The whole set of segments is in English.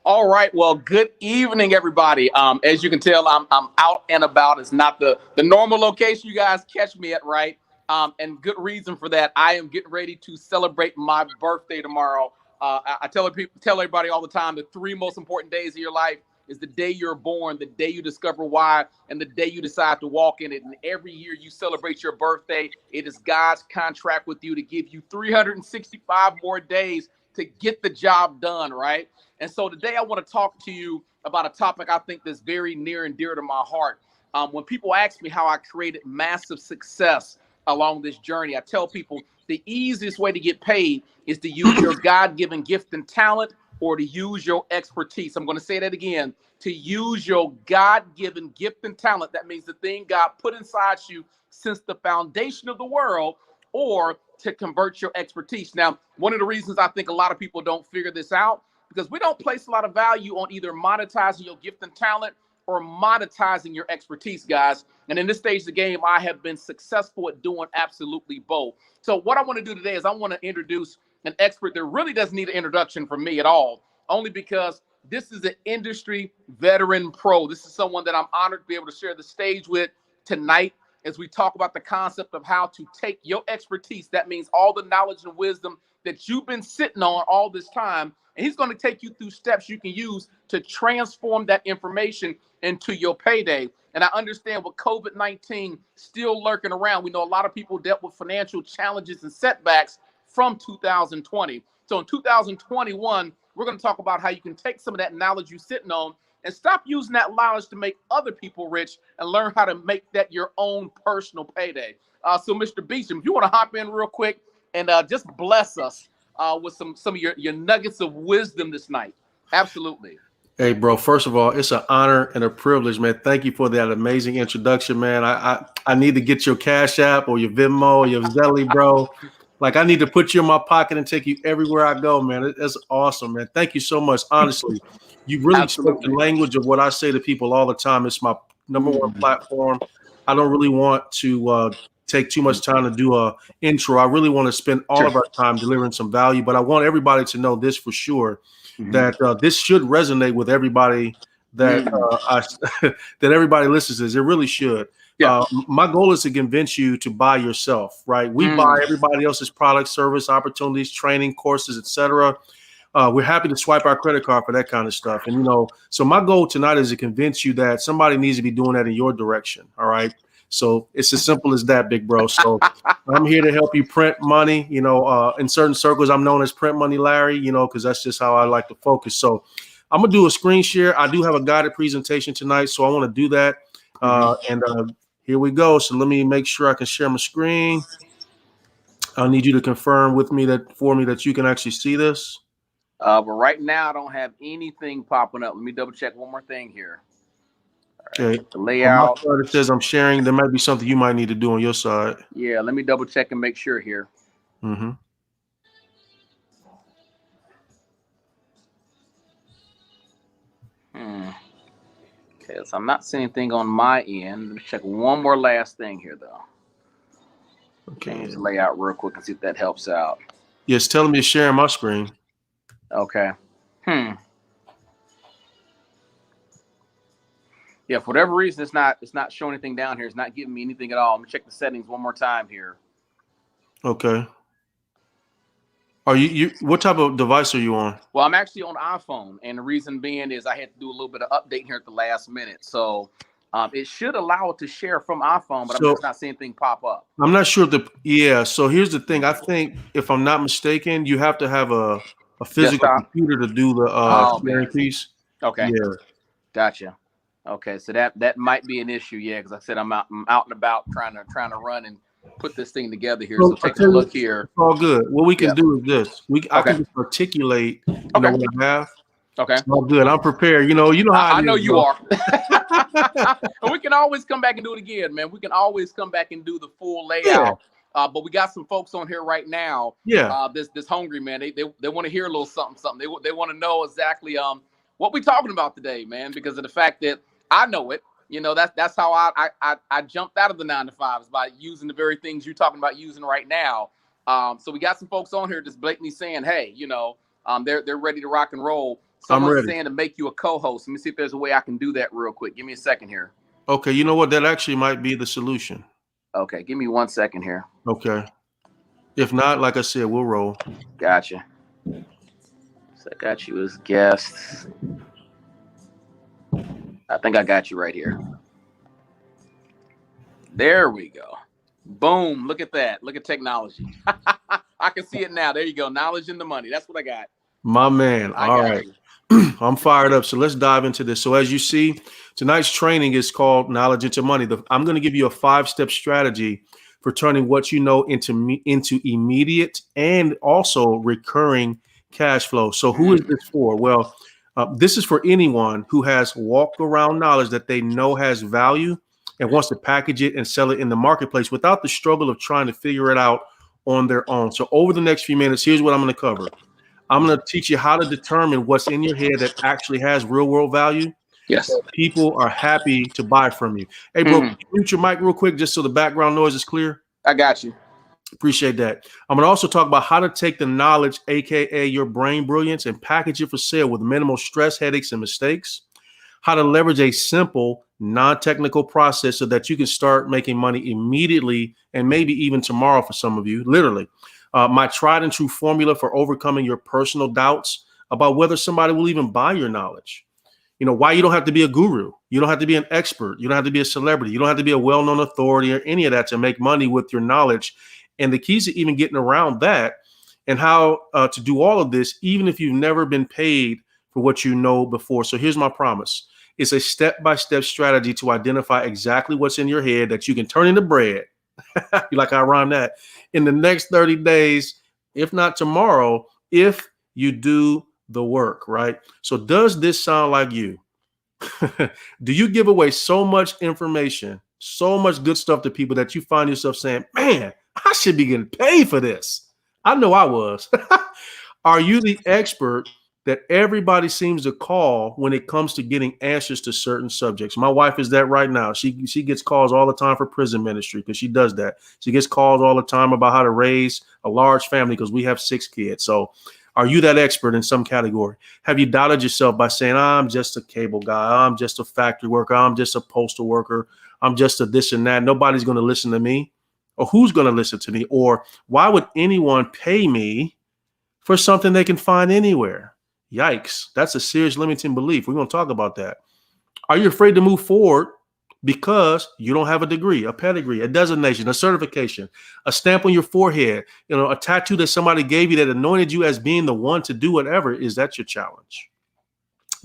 All right. Well, good evening, everybody. As you can tell, I'm out and about. It's not the normal location you guys catch me at, right? And good reason for that. I am getting ready to celebrate my birthday tomorrow. I tell everybody all the time, the three most important days of your life is the day you're born, the day you discover why, and the day you decide to walk in it. And every year you celebrate your birthday, it is God's contract with you to give you 365 more days to get the job done, right? And so today I want to talk to you about a topic I think that's very near and dear to my heart. When people ask me how I created massive success along this journey, I tell people the easiest way to get paid is to use your God-given gift and talent or to use your expertise. I'm going to say that again. To use your God-given gift and talent, that means the thing God put inside you since the foundation of the world, or to convert your expertise. Now, one of the reasons I think a lot of people don't figure this out, because we don't place a lot of value on either monetizing your gift and talent or monetizing your expertise, guys. And in this stage of the game, I have been successful at doing absolutely both. So what I want to do today is I want to introduce an expert that really doesn't need an introduction from me at all, only because this is an industry veteran pro. This is someone that I'm honored to be able to share the stage with tonight as we talk about the concept of how to take your expertise. That means all the knowledge and wisdom that you've been sitting on all this time. And he's going to take you through steps you can use to transform that information into your payday. And I understand with COVID-19 still lurking around, we know a lot of people dealt with financial challenges and setbacks from 2020. So in 2021, we're going to talk about how you can take some of that knowledge you're sitting on and stop using that knowledge to make other people rich and learn how to make that your own personal payday. So Mr. Beachem, if you want to hop in real quick and just bless us with some of your nuggets of wisdom this night. Absolutely. Hey, bro, first of all, it's an honor and a privilege, man. Thank you for that amazing introduction, man. I need to get your Cash App or your Venmo or your Zelle, bro. Like, I need to put you in my pocket and take you everywhere I go, man. That's awesome, man. Thank you so much. Honestly, you really spoke the language of what I say to people all the time. It's my number one platform. I don't really want to take too much time to do a intro. I really want to spend all of our time delivering some value, but I want everybody to know this for sure, that this should resonate with everybody that that everybody listens to this. It really should. Yeah. My goal is to convince you to buy yourself, right? We buy everybody else's product, service, opportunities, training, courses, etc. We're happy to swipe our credit card for that kind of stuff. And, so my goal tonight is to convince you that somebody needs to be doing that in your direction. All right. So it's as simple as that, big bro. So I'm here to help you print money. In certain circles, I'm known as Print Money Larry, because that's just how I like to focus. So I'm going to do a screen share. I do have a guided presentation tonight, so I want to do that. And here we go. So let me make sure I can share my screen. I'll need you to confirm with me that you can actually see this. But right now, I don't have anything popping up. Let me double check one more thing here. Okay. The layout. It says I'm sharing. There might be something you might need to do on your side. Yeah, let me double check and make sure here. Mm-hmm. Okay, so I'm not seeing anything on my end. Let me check one more last thing here, though. Okay. Change the layout real quick and see if that helps out. Yes, telling me to share my screen. Okay. Yeah, for whatever reason, it's not showing anything down here. It's not giving me anything at all. Let me check the settings one more time here. Okay. Are you what type of device are you on? Well, I'm actually on iPhone, and the reason being is I had to do a little bit of update here at the last minute. So it should allow it to share from iPhone, but I'm just not seeing anything pop up. I'm not sure so here's the thing. I think, if I'm not mistaken, you have to have a physical computer to do the sharing piece. Okay. Yeah. Gotcha. Okay, so that might be an issue, yeah, because I said I'm out and about trying to run and put this thing together here. So take a look here. It's all good. What we can do is this. I can just articulate what I have. Okay. It's all good. I'm prepared. You know how I know you are. And we can always come back and do it again, man. We can always come back and do the full layout. Yeah. But we got some folks on here right now. Yeah. This hungry, man. They want to hear a little something. They want to know exactly what we talking about today, man, because of the fact that I know it. That's how I jumped out of the 9 to 5s by using the very things you're talking about using right now. So we got some folks on here just blatantly saying, hey, they're ready to rock and roll. I'm Someone's ready. saying to make you a co-host. Let me see if there's a way I can do that real quick. Give me a second here. Okay, you know what? That actually might be the solution. Okay, give me 1 second here. Okay. If not, like I said, we'll roll. Gotcha. So I got you as guests. I think I got you right here. There we go. Boom. Look at that. Look at technology. I can see it now. There you go. Knowledge and the money. That's what I got. My man. All right. I'm fired up. So let's dive into this. So as you see, tonight's training is called Knowledge into Money. I'm going to give you a 5-step strategy for turning what you know into immediate and also recurring cash flow. So who is this for? Well, this is for anyone who has walked around knowledge that they know has value and wants to package it and sell it in the marketplace without the struggle of trying to figure it out on their own. So over the next few minutes, here's what I'm going to cover. I'm going to teach you how to determine what's in your head that actually has real world value. Yes. People are happy to buy from you. Hey, bro, mute your mic real quick just so the background noise is clear. I got you. Appreciate that. I'm going to also talk about how to take the knowledge, AKA your brain brilliance, and package it for sale with minimal stress, headaches, and mistakes. How to leverage a simple, non-technical process so that you can start making money immediately and maybe even tomorrow for some of you, literally. My tried and true formula for overcoming your personal doubts about whether somebody will even buy your knowledge. You know, why you don't have to be a guru. You don't have to be an expert. You don't have to be a celebrity. You don't have to be a well-known authority or any of that to make money with your knowledge. And the keys to even getting around that and how to do all of this, even if you've never been paid for what you know before. So here's my promise. It's a step-by-step strategy to identify exactly what's in your head that you can turn into bread. You like I rhyme that in the next 30 days, if not tomorrow, if you do the work, right? So does this sound like you? Do you give away so much information, so much good stuff to people that you find yourself saying, man, I should be getting paid for this? I know I was. Are you the expert that everybody seems to call when it comes to getting answers to certain subjects? My wife is that right now. She gets calls all the time for prison ministry because she does that. She gets calls all the time about how to raise a large family because we have 6 kids. So are you that expert in some category? Have you doubted yourself by saying, I'm just a cable guy, I'm just a factory worker, I'm just a postal worker, I'm just a this and that, nobody's going to listen to me? Or who's going to listen to me? Or why would anyone pay me for something they can find anywhere? Yikes, that's a serious limiting belief. We're going to talk about that. Are you afraid to move forward because you don't have a degree, a pedigree, a designation, a certification, a stamp on your forehead, a tattoo that somebody gave you that anointed you as being the one to do whatever? Is that your challenge?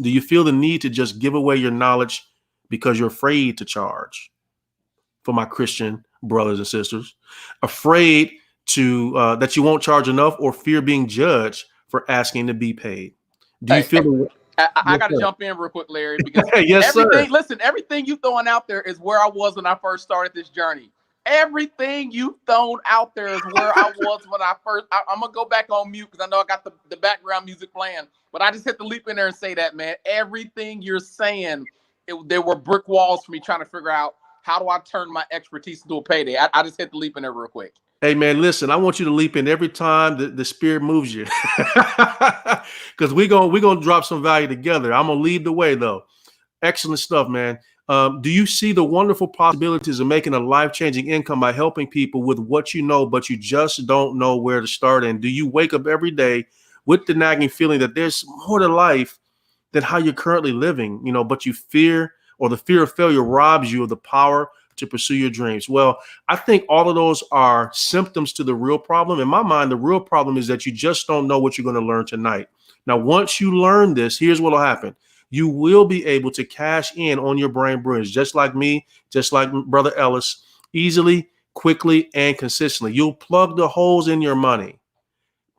Do you feel the need to just give away your knowledge because you're afraid to charge? For my Christian brothers and sisters, afraid to that you won't charge enough or fear being judged for asking to be paid? Do you feel? I got to jump in real quick, Larry, because yes, everything. Sir. Listen, everything you throwing out there is where I was when I first started this journey. Everything you thrown out there is where I was when I first. I'm gonna go back on mute because I know I got the background music playing, but I just had to leap in there and say that, man. Everything you're saying, there were brick walls for me trying to figure out how do I turn my expertise into a payday. I just had to leap in there real quick. Hey, man, listen, I want you to leap in every time the spirit moves you because we're gonna drop some value together. I'm going to lead the way, though. Excellent stuff, man. Do you see the wonderful possibilities of making a life-changing income by helping people with what you know, but you just don't know where to start? And do you wake up every day with the nagging feeling that there's more to life than how you're currently living, but you fear, or the fear of failure robs you of the power to pursue your dreams? Well, I think all of those are symptoms to the real problem. In my mind, the real problem is that you just don't know what you're going to learn tonight. Now, once you learn this, here's what will happen. You will be able to cash in on your brain brilliance, just like me, just like Brother Ellis, easily, quickly, and consistently. You'll plug the holes in your money.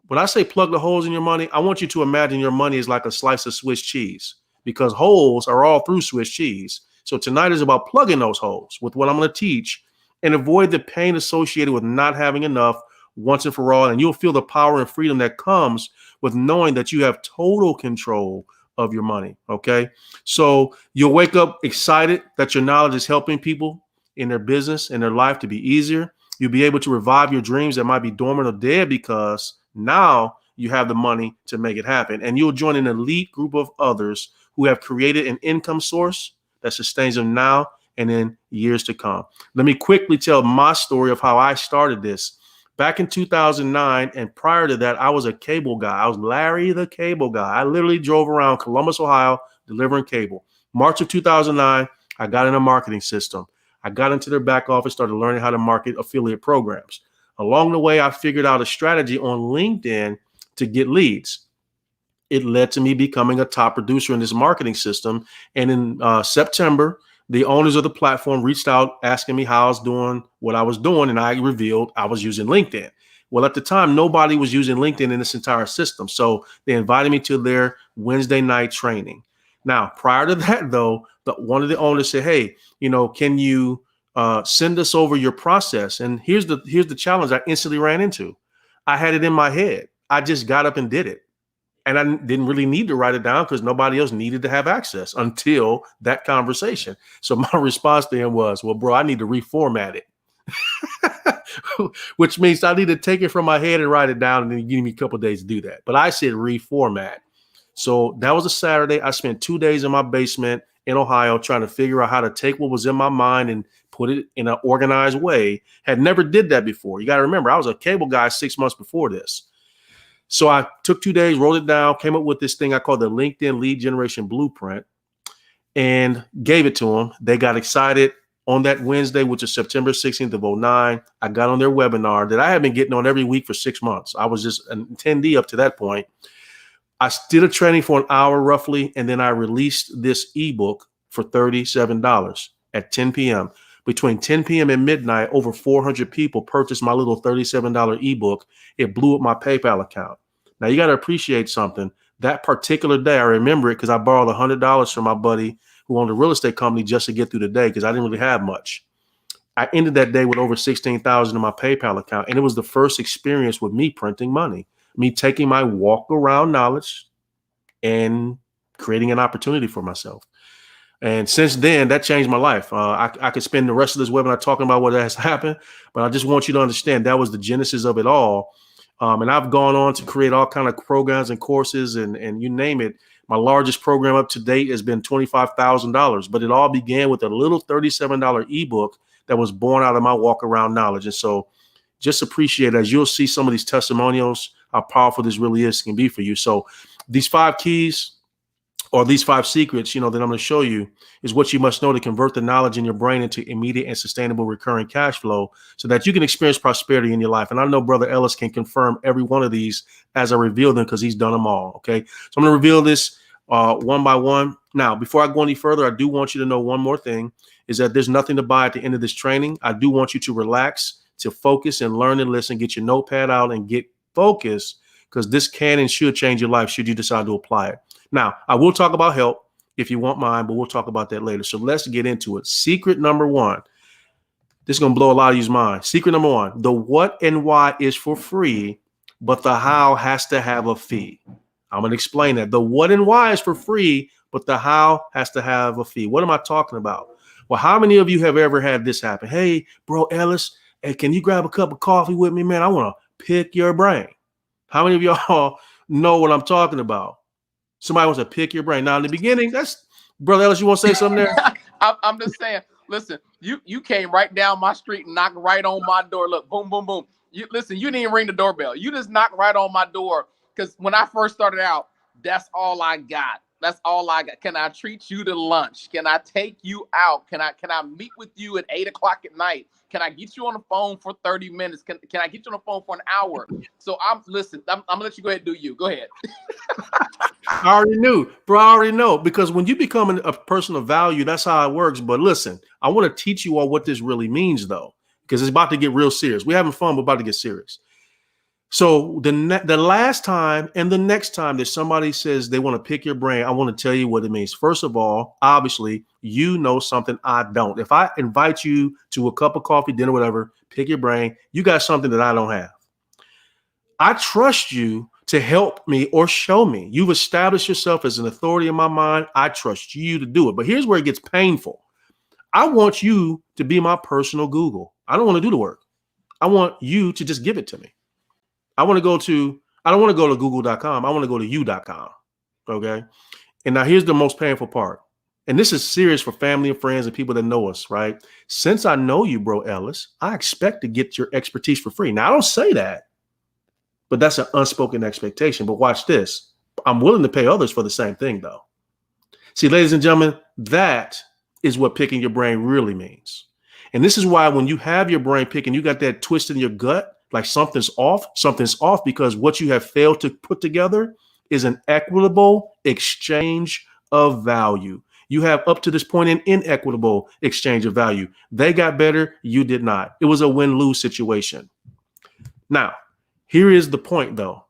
When I say plug the holes in your money, I want you to imagine your money is like a slice of Swiss cheese, because holes are all through Swiss cheese. So tonight is about plugging those holes with what I'm going to teach and avoid the pain associated with not having enough once and for all. And you'll feel the power and freedom that comes with knowing that you have total control of your money. Okay. So you'll wake up excited that your knowledge is helping people in their business and their life to be easier. You'll be able to revive your dreams that might be dormant or dead because now you have the money to make it happen. And you'll join an elite group of others who have created an income source that sustains them now and in years to come. Let me quickly tell my story of how I started this. Back in 2009, and prior to that, I was a cable guy. I was Larry the Cable Guy. I literally drove around Columbus, Ohio, delivering cable. March of 2009, I got in a marketing system. I got into their back office, started learning how to market affiliate programs. Along the way, I figured out a strategy on LinkedIn to get leads. It led to me becoming a top producer in this marketing system. And in September, the owners of the platform reached out asking me how I was doing what I was doing, and I revealed I was using LinkedIn. Well, at the time, nobody was using LinkedIn in this entire system. So they invited me to their Wednesday night training. Now, prior to that, though, one of the owners said, hey, can you send us over your process? And here's the challenge I instantly ran into. I had it in my head. I just got up and did it. And I didn't really need to write it down because nobody else needed to have access until that conversation. So my response to him was, well, bro, I need to reformat it, which means I need to take it from my head and write it down, and then give me a couple of days to do that. But I said reformat. So that was a Saturday. I spent 2 days in my basement in Ohio trying to figure out how to take what was in my mind and put it in an organized way. Had never did that before. You got to remember, I was a cable guy 6 months before this. So I took 2 days, wrote it down, came up with this thing I call the LinkedIn Lead Generation Blueprint, and gave it to them. They got excited on that Wednesday, which is September 16th of 2009. I got on their webinar that I had been getting on every week for 6 months. I was just an attendee up to that point. I did a training for an hour roughly, and then I released this ebook for $37 at 10 p.m. Between 10 p.m. and midnight, over 400 people purchased my little $37 ebook. It blew up my PayPal account. Now, you got to appreciate something. That particular day, I remember it because I borrowed $100 from my buddy who owned a real estate company just to get through the day because I didn't really have much. I ended that day with over $16,000 in my PayPal account, and it was the first experience with me printing money, me taking my walk around knowledge and creating an opportunity for myself. And since then, that changed my life. I could spend the rest of this webinar talking about what has happened, but I just want you to understand that was the genesis of it all. And I've gone on to create all kinds of programs and courses and you name it. My largest program up to date has been $25,000, but it all began with a little $37 ebook that was born out of my walk around knowledge. And so just appreciate it as you'll see some of these testimonials, how powerful this really can be for you. So these 5 keys, or these 5 secrets, that I'm going to show you is what you must know to convert the knowledge in your brain into immediate and sustainable recurring cash flow so that you can experience prosperity in your life. And I know Brother Ellis can confirm every one of these as I reveal them because he's done them all. Okay. So I'm going to reveal this one by one. Now, before I go any further, I do want you to know one more thing is that there's nothing to buy at the end of this training. I do want you to relax, to focus and learn and listen, get your notepad out and get focused because this can and should change your life should you decide to apply it. Now, I will talk about help if you want mine, but we'll talk about that later. So let's get into it. Secret number 1. This is going to blow a lot of you's mind. Secret number 1. The what and why is for free, but the how has to have a fee. I'm going to explain that. The what and why is for free, but the how has to have a fee. What am I talking about? Well, how many of you have ever had this happen? Hey, bro, Ellis, hey, can you grab a cup of coffee with me, man? I want to pick your brain. How many of y'all know what I'm talking about? Somebody wants to pick your brain. Now, in the beginning, that's Brother Ellis, you want to say something there? I'm just saying, listen, you came right down my street and knocked right on my door. Look, boom, boom, boom. You didn't even ring the doorbell. You just knocked right on my door. Because when I first started out, that's all I got. That's all I got. Can I treat you to lunch? Can I take you out? Can I meet with you at 8 o'clock at night? Can I get you on the phone for 30 minutes? Can I get you on the phone for an hour? So I'm gonna let you go ahead and do you. Go ahead. I already knew, bro. I already know because when you become a person of value, that's how it works. But listen, I want to teach you all what this really means, though, because it's about to get real serious. We're having fun, but about to get serious. So the last time and the next time that somebody says they want to pick your brain, I want to tell you what it means. First of all, obviously, you know something I don't. If I invite you to a cup of coffee, dinner, whatever, pick your brain, you got something that I don't have. I trust you to help me or show me. You've established yourself as an authority in my mind. I trust you to do it. But here's where it gets painful. I want you to be my personal Google. I don't want to do the work. I want you to just give it to me. I I don't want to go to google.com. I want to go to you.com. Okay. And now here's the most painful part. And this is serious for family and friends and people that know us, right? Since I know you, bro, Ellis, I expect to get your expertise for free. Now, I don't say that, but that's an unspoken expectation. But watch this. I'm willing to pay others for the same thing, though. See, ladies and gentlemen, that is what picking your brain really means. And this is why when you have your brain picking, you got that twist in your gut, like something's off because what you have failed to put together is an equitable exchange of value. You have up to this point an inequitable exchange of value. They got better, you did not. It was a win-lose situation. Now, here is the point though.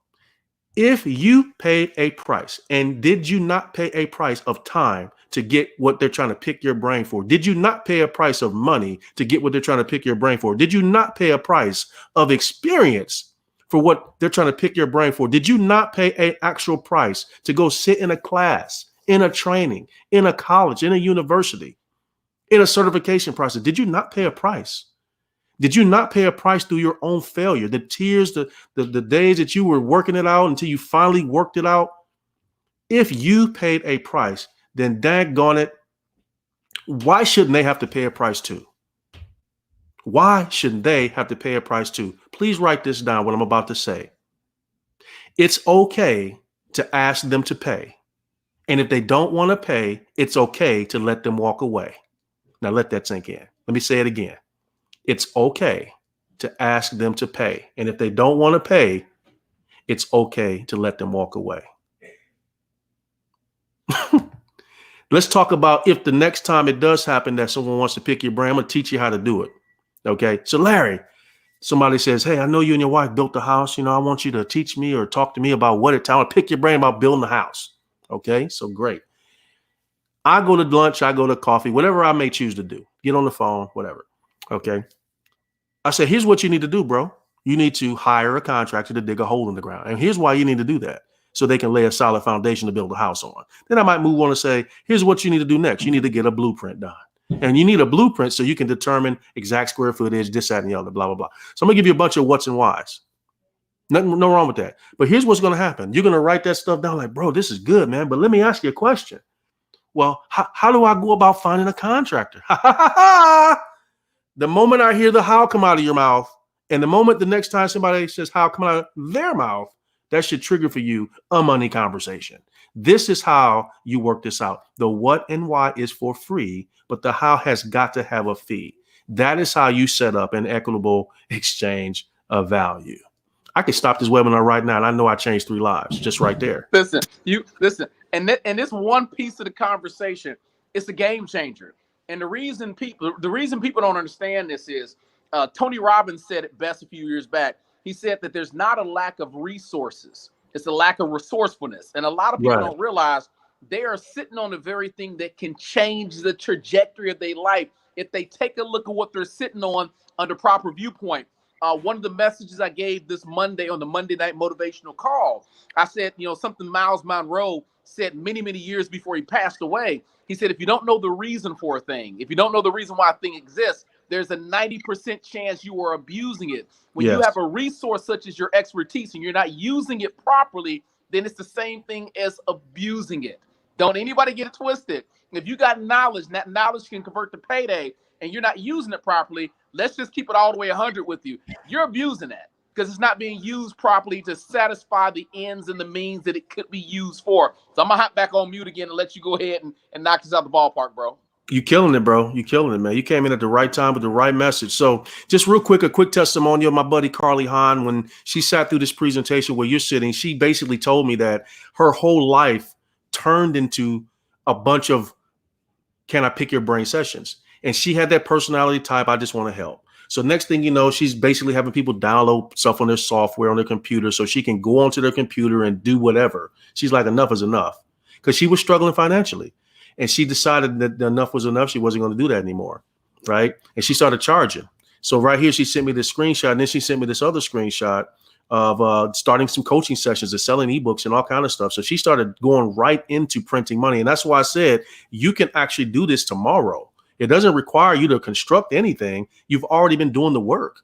If you paid a price, and did you not pay a price of time to get what they're trying to pick your brain for? Did you not pay a price of money to get what they're trying to pick your brain for? Did you not pay a price of experience for what they're trying to pick your brain for? Did you not pay an actual price to go sit in a class, in a training, in a college, in a university, in a certification process? Did you not pay a price? Did you not pay a price through your own failure? The tears, the days that you were working it out until you finally worked it out? If you paid a price, then daggone it, why shouldn't they have to pay a price too? Why shouldn't they have to pay a price too? Please write this down, what I'm about to say. It's okay to ask them to pay. And if they don't want to pay, it's okay to let them walk away. Now let that sink in. Let me say it again. It's okay to ask them to pay. And if they don't want to pay, it's okay to let them walk away. Let's talk about if the next time it does happen that someone wants to pick your brain, I'm going to teach you how to do it. Okay. So Larry, somebody says, hey, I know you and your wife built the house. I want you to teach me or talk to me about what it's, I want to pick your brain about building the house. Okay. So great. I go to lunch, I go to coffee, whatever I may choose to do, get on the phone, whatever. Okay. I said, here's what you need to do, bro. You need to hire a contractor to dig a hole in the ground. And here's why you need to do that. So they can lay a solid foundation to build a house on. Then I might move on and say, here's what you need to do next. You need to get a blueprint done. And you need a blueprint so you can determine exact square footage, this, that, and the other, blah, blah, blah. So I'm gonna give you a bunch of what's and whys. Nothing, no wrong with that. But here's what's gonna happen. You're gonna write that stuff down like, bro, this is good, man. But let me ask you a question. Well, how do I go about finding a contractor? The moment I hear the how come out of your mouth, and the moment the next time somebody says how come out of their mouth, that should trigger for you a money conversation. This is how you work this out. The what and why is for free, but the how has got to have a fee. That is how you set up an equitable exchange of value. I can stop this webinar right now, and I know I changed 3 lives just right there. Listen, and this one piece of the conversation, it's a game changer. And the reason people don't understand this is Tony Robbins said it best a few years back. He said that there's not a lack of resources. It's a lack of resourcefulness. And a lot of people don't realize they are sitting on the very thing that can change the trajectory of their life if they take a look at what they're sitting on under proper viewpoint. One of the messages I gave this Monday on the Monday Night Motivational Call, I said, something Miles Monroe said many, many years before he passed away. He said, if you don't know the reason for a thing, if you don't know the reason why a thing exists, there's a 90% chance you are abusing it. When you have a resource such as your expertise and you're not using it properly, then it's the same thing as abusing it. Don't anybody get it twisted. If you got knowledge, and that knowledge can convert to payday, and you're not using it properly, let's just keep it all the way 100 with you. You're abusing that because it's not being used properly to satisfy the ends and the means that it could be used for. So I'm going to hop back on mute again and let you go ahead and knock this out the ballpark, bro. You killing it, bro. You killing it, man. You came in at the right time with the right message. So just real quick, a quick testimonial. My buddy Carly Hahn, when she sat through this presentation where you're sitting, she basically told me that her whole life turned into a bunch of can I pick your brain sessions. And she had that personality type. I just want to help. So next thing you know, she's basically having people download stuff on their software on their computer so she can go onto their computer and do whatever. She's like, enough is enough, because she was struggling financially. And she decided that enough was enough. She wasn't going to do that anymore. Right. And she started charging. So right here, she sent me this screenshot. And then she sent me this other screenshot of starting some coaching sessions and selling ebooks and all kind of stuff. So she started going right into printing money. And that's why I said you can actually do this tomorrow. It doesn't require you to construct anything. You've already been doing the work.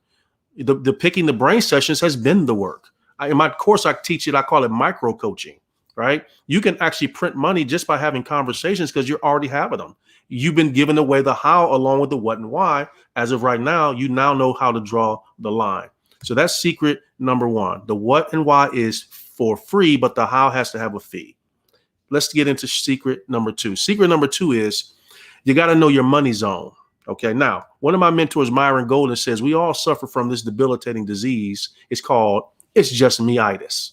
The picking the brain sessions has been the work. In my course, I teach it. I call it micro coaching, right? You can actually print money just by having conversations because you're already having them. You've been given away the how along with the what and why. As of right now, you now know how to draw the line. So that's secret number one. The what and why is for free, but the how has to have a fee. Let's get into secret number two. Secret number two is you got to know your money zone. Okay. Now, one of my mentors, Myron Golden, says we all suffer from this debilitating disease. It's called it's just me-itis.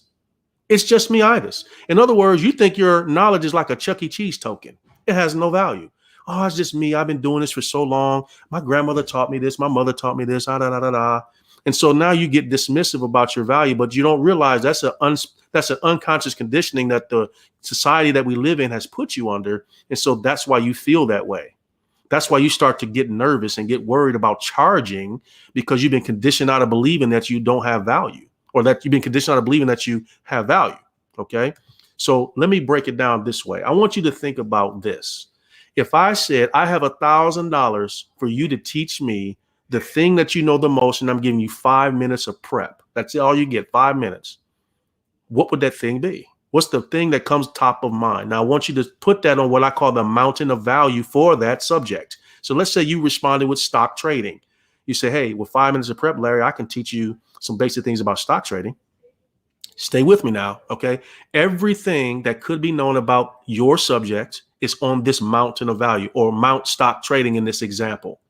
It's just me-itis. In other words, you think your knowledge is like a Chuck E. Cheese token. It has no value. Oh, it's just me. I've been doing this for so long. My grandmother taught me this. My mother taught me this. And so now you get dismissive about your value, but you don't realize that's an unconscious conditioning that the society that we live in has put you under. And so that's why you feel that way. That's why you start to get nervous and get worried about charging, because you've been conditioned out of believing that you don't have value, or that you've been conditioned out of believing that you have value. Okay. So let me break it down this way. I want you to think about this. If I said I have $1,000 for you to teach me the thing that you know the most, and I'm giving you 5 minutes of prep, that's all you get, 5 minutes. What would that thing be? What's the thing that comes top of mind? Now, I want you to put that on what I call the mountain of value for that subject. So let's say you responded with stock trading. You say, hey, with 5 minutes of prep, Larry, I can teach you some basic things about stock trading. Stay with me now. Okay. Everything that could be known about your subject is on this mountain of value, or mount stock trading in this example.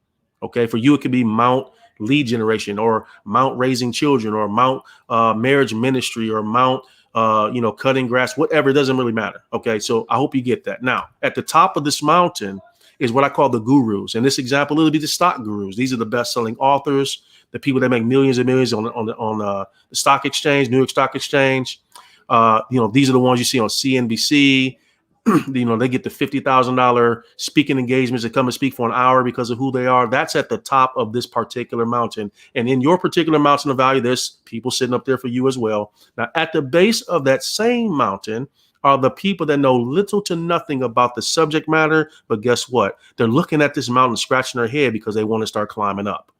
Okay. For you, it could be mount lead generation, or mount raising children, or mount marriage ministry, or mount cutting grass, whatever. It doesn't really matter. Okay. So I hope you get that. Now, at the top of this mountain is what I call the gurus. In this example, it'll be the stock gurus. These are the best-selling authors, the people that make millions and millions on the stock exchange, New York Stock Exchange. These are the ones you see on CNBC. They get the $50,000 speaking engagements that come and speak for an hour because of who they are. That's at the top of this particular mountain. And in your particular mountain of value, there's people sitting up there for you as well. Now, at the base of that same mountain are the people that know little to nothing about the subject matter. But guess what? They're looking at this mountain, scratching their head because they want to start climbing up.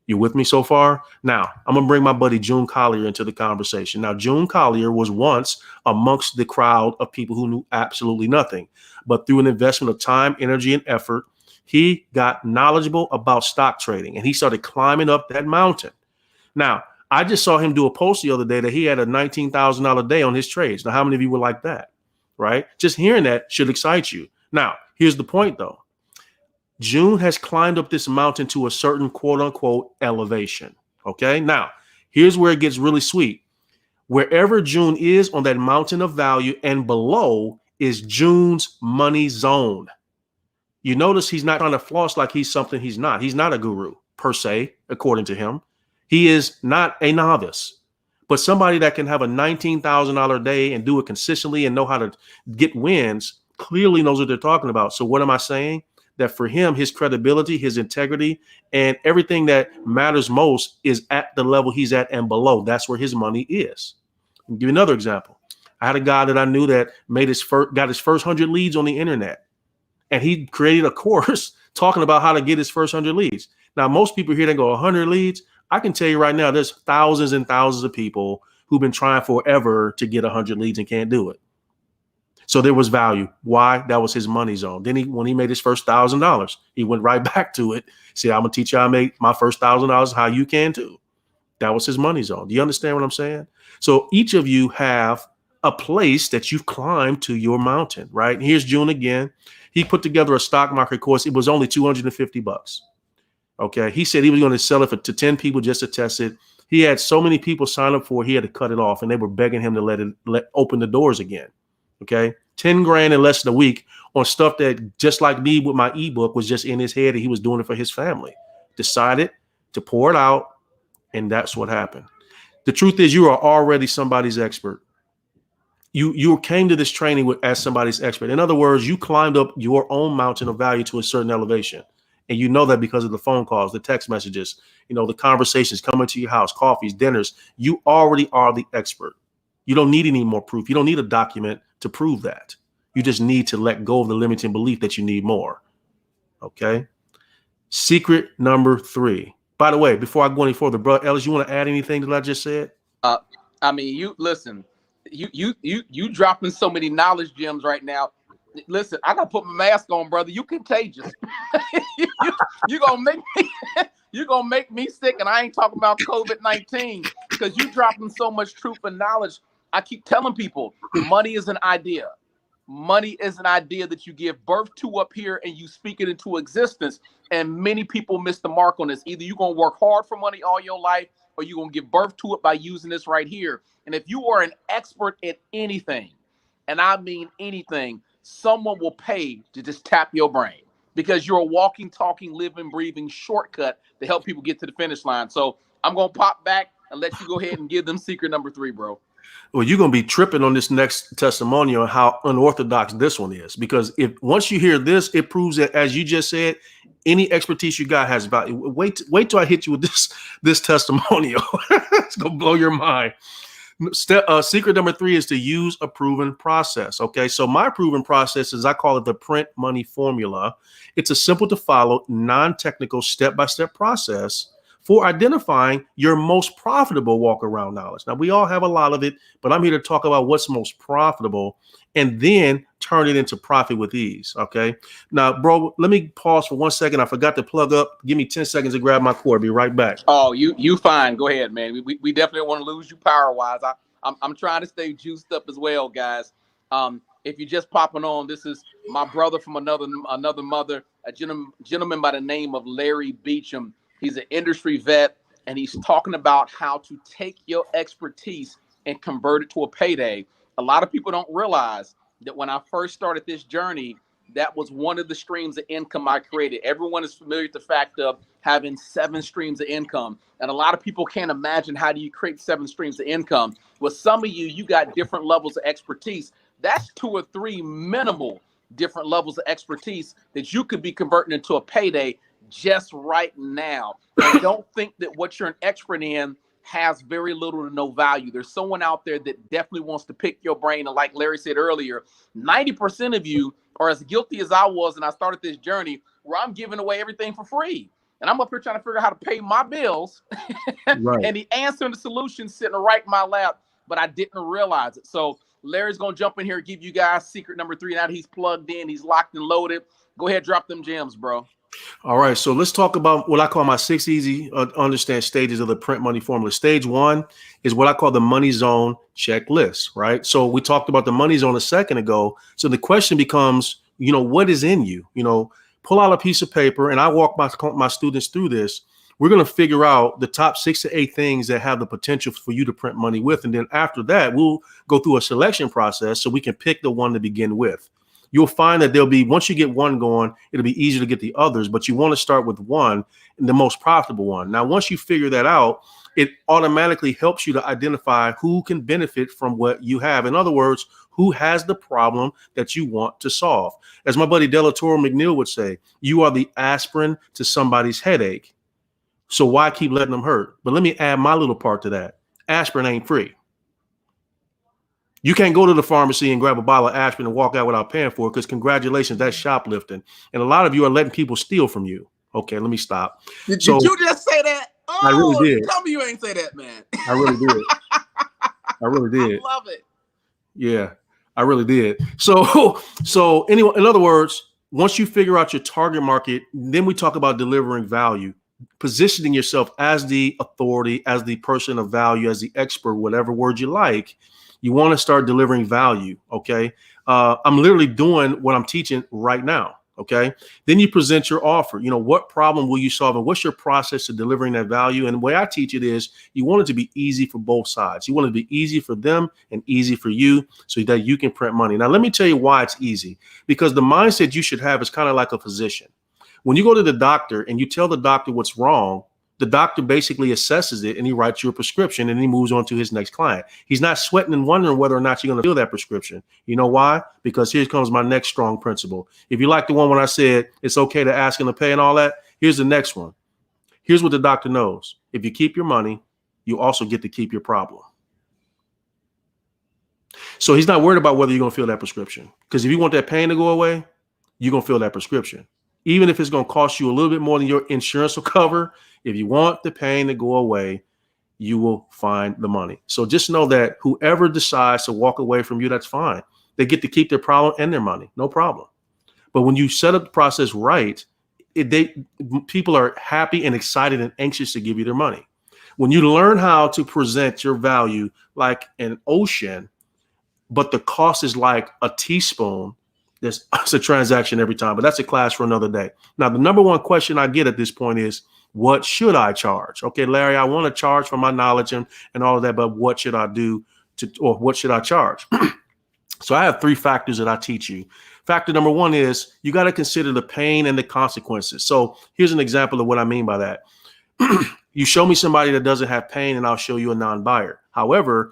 You with me so far? Now, I'm going to bring my buddy June Collier into the conversation. Now, June Collier was once amongst the crowd of people who knew absolutely nothing. But through an investment of time, energy, and effort, he got knowledgeable about stock trading, and he started climbing up that mountain. Now, I just saw him do a post the other day that he had a $19,000 day on his trades. Now, how many of you would like that? Right? Just hearing that should excite you. Now, here's the point, though. June has climbed up this mountain to a certain quote unquote elevation. Okay. Now, here's where it gets really sweet. Wherever June is on that mountain of value and below is June's money zone. You notice he's not trying to floss like he's something he's not. He's not a guru per se, according to him. He is not a novice, but somebody that can have a $19,000 day and do it consistently and know how to get wins clearly knows what they're talking about. So what am I saying? That for him, his credibility, his integrity, and everything that matters most is at the level he's at and below. That's where his money is. I'll give you another example. I had a guy that I knew that got his first 100 leads on the internet, and he created a course talking about how to get his first 100 leads. Now, most people here, they go 100 leads. I can tell you right now, there's thousands and thousands of people who've been trying forever to get 100 leads and can't do it. So there was value. Why? That was his money zone. Then when he made his first $1,000, he went right back to it. Said, I'm going to teach you how to make my first $1,000, how you can too. That was his money zone. Do you understand what I'm saying? So each of you have a place that you've climbed to your mountain, right? Here's June again. He put together a stock market course. It was only $250. Okay. He said he was going to sell it to 10 people just to test it. He had so many people sign up for it, he had to cut it off, and they were begging him to let open the doors again. Okay. 10 grand in less than a week on stuff that, just like me with my ebook, was just in his head, and he was doing it for his family. Decided to pour it out, and that's what happened. The truth is, you are already somebody's expert. You came to this training as somebody's expert. In other words, you climbed up your own mountain of value to a certain elevation. And you know that because of the phone calls, the text messages, the conversations coming to your house, coffees, dinners. You already are the expert. You don't need any more proof. You don't need a document to prove that. You just need to let go of the limiting belief that you need more. Okay. Secret number 3. By the way, before I go any further, bro, Ellis, you want to add anything to what I just said? Uh, I mean, you listen, you dropping so many knowledge gems right now. Listen, I gotta put my mask on, brother. You contagious. you, you gonna make me you gonna make me sick, and I ain't talking about COVID-19 because you dropping so much truth and knowledge. I keep telling people, money is an idea. Money is an idea that you give birth to up here and you speak it into existence. And many people miss the mark on this. Either you're going to work hard for money all your life or you're going to give birth to it by using this right here. And if you are an expert at anything, and I mean anything, someone will pay to just tap your brain because you're a walking, talking, living, breathing shortcut to help people get to the finish line. So I'm going to pop back and let you go ahead and give them secret number 3, bro. Well, you're going to be tripping on this next testimonial on how unorthodox this one is, because if once you hear this, it proves that, as you just said, any expertise you got has value. Wait till I hit you with this testimonial. It's going to blow your mind. Secret number 3 is to use a proven process. Okay, so my proven process is, I call it the print money formula. It's a simple to follow, non-technical, step-by-step process for identifying your most profitable walk around knowledge. Now, we all have a lot of it, but I'm here to talk about what's most profitable and then turn it into profit with ease. Okay. Now, bro, let me pause for 1 second. I forgot to plug up. Give me 10 seconds to grab my cord. Be right back. Oh, you fine. Go ahead, man. We definitely don't want to lose you power wise. I'm trying to stay juiced up as well, guys. If you're just popping on, this is my brother from another mother, a gentleman by the name of Larry Beachem. He's an industry vet, and he's talking about how to take your expertise and convert it to a payday. A lot of people don't realize that when I first started this journey, that was one of the streams of income I created. Everyone is familiar with the fact of having 7 streams of income. And a lot of people can't imagine, how do you create 7 streams of income? Well, some of you got different levels of expertise. That's 2 or 3 minimal different levels of expertise that you could be converting into a payday just right now. And don't think that what you're an expert in has very little to no value. There's someone out there that definitely wants to pick your brain. And like Larry said earlier, 90% of you are as guilty as I was, and I started this journey where I'm giving away everything for free. And I'm up here trying to figure out how to pay my bills. Right. And the answer and the solution sitting right in my lap, but I didn't realize it. So Larry's going to jump in here and give you guys secret number 3. Now that he's plugged in, he's locked and loaded. Go ahead, drop them gems, bro. All right, so let's talk about what I call my 6 easy understand stages of the print money formula. Stage 1 is what I call the money zone checklist, right? So we talked about the money zone a second ago. So the question becomes, what is in you? Pull out a piece of paper, and I walk my students through this. We're going to figure out the top 6 to 8 things that have the potential for you to print money with. And then after that, we'll go through a selection process so we can pick the one to begin with. You'll find that once you get one going, it'll be easier to get the others, but you want to start with one, and the most profitable one. Now, once you figure that out, it automatically helps you to identify who can benefit from what you have. In other words, who has the problem that you want to solve. As my buddy Delatoro McNeil would say, you are the aspirin to somebody's headache. So why keep letting them hurt? But let me add my little part to that. Aspirin ain't free. You can't go to the pharmacy and grab a bottle of aspirin and walk out without paying for it, because congratulations, that's shoplifting. And a lot of you are letting people steal from you. Okay, let me stop. Did you just say that? Oh, I really did. Tell me you ain't say that, man. I really did. I really did. I love it. Yeah, I really did. So anyway, in other words, once you figure out your target market, then we talk about delivering value, positioning yourself as the authority, as the person of value, as the expert, whatever word you like. You want to start delivering value. Okay. I'm literally doing what I'm teaching right now. Okay. Then you present your offer. What problem will you solve, and what's your process of delivering that value? And the way I teach it is, you want it to be easy for both sides. You want it to be easy for them and easy for you, so that you can print money. Now, let me tell you why it's easy, because the mindset you should have is kind of like a physician. When you go to the doctor and you tell the doctor what's wrong, the doctor basically assesses it and he writes you a prescription, and he moves on to his next client. He's not sweating and wondering whether or not you're going to fill that prescription. You know why? Because here comes my next strong principle. If you like the one when I said it's okay to ask and to pay and all that, here's the next one. Here's what the doctor knows. If you keep your money, you also get to keep your problem. So he's not worried about whether you're going to fill that prescription, because if you want that pain to go away, you're going to fill that prescription. Even if it's going to cost you a little bit more than your insurance will cover, if you want the pain to go away, you will find the money. So just know that whoever decides to walk away from you, that's fine. They get to keep their problem and their money, no problem. But when you set up the process right, people are happy and excited and anxious to give you their money. When you learn how to present your value like an ocean, but the cost is like a teaspoon, it's a transaction every time. But that's a class for another day. Now, the number one question I get at this point is, what should I charge? Okay, Larry, I want to charge for my knowledge and all of that, but what should I do or what should I charge? So I have 3 factors that I teach you. Factor number 1 is you got to consider the pain and the consequences. So here's an example of what I mean by that. You show me somebody that doesn't have pain and I'll show you a non-buyer. However,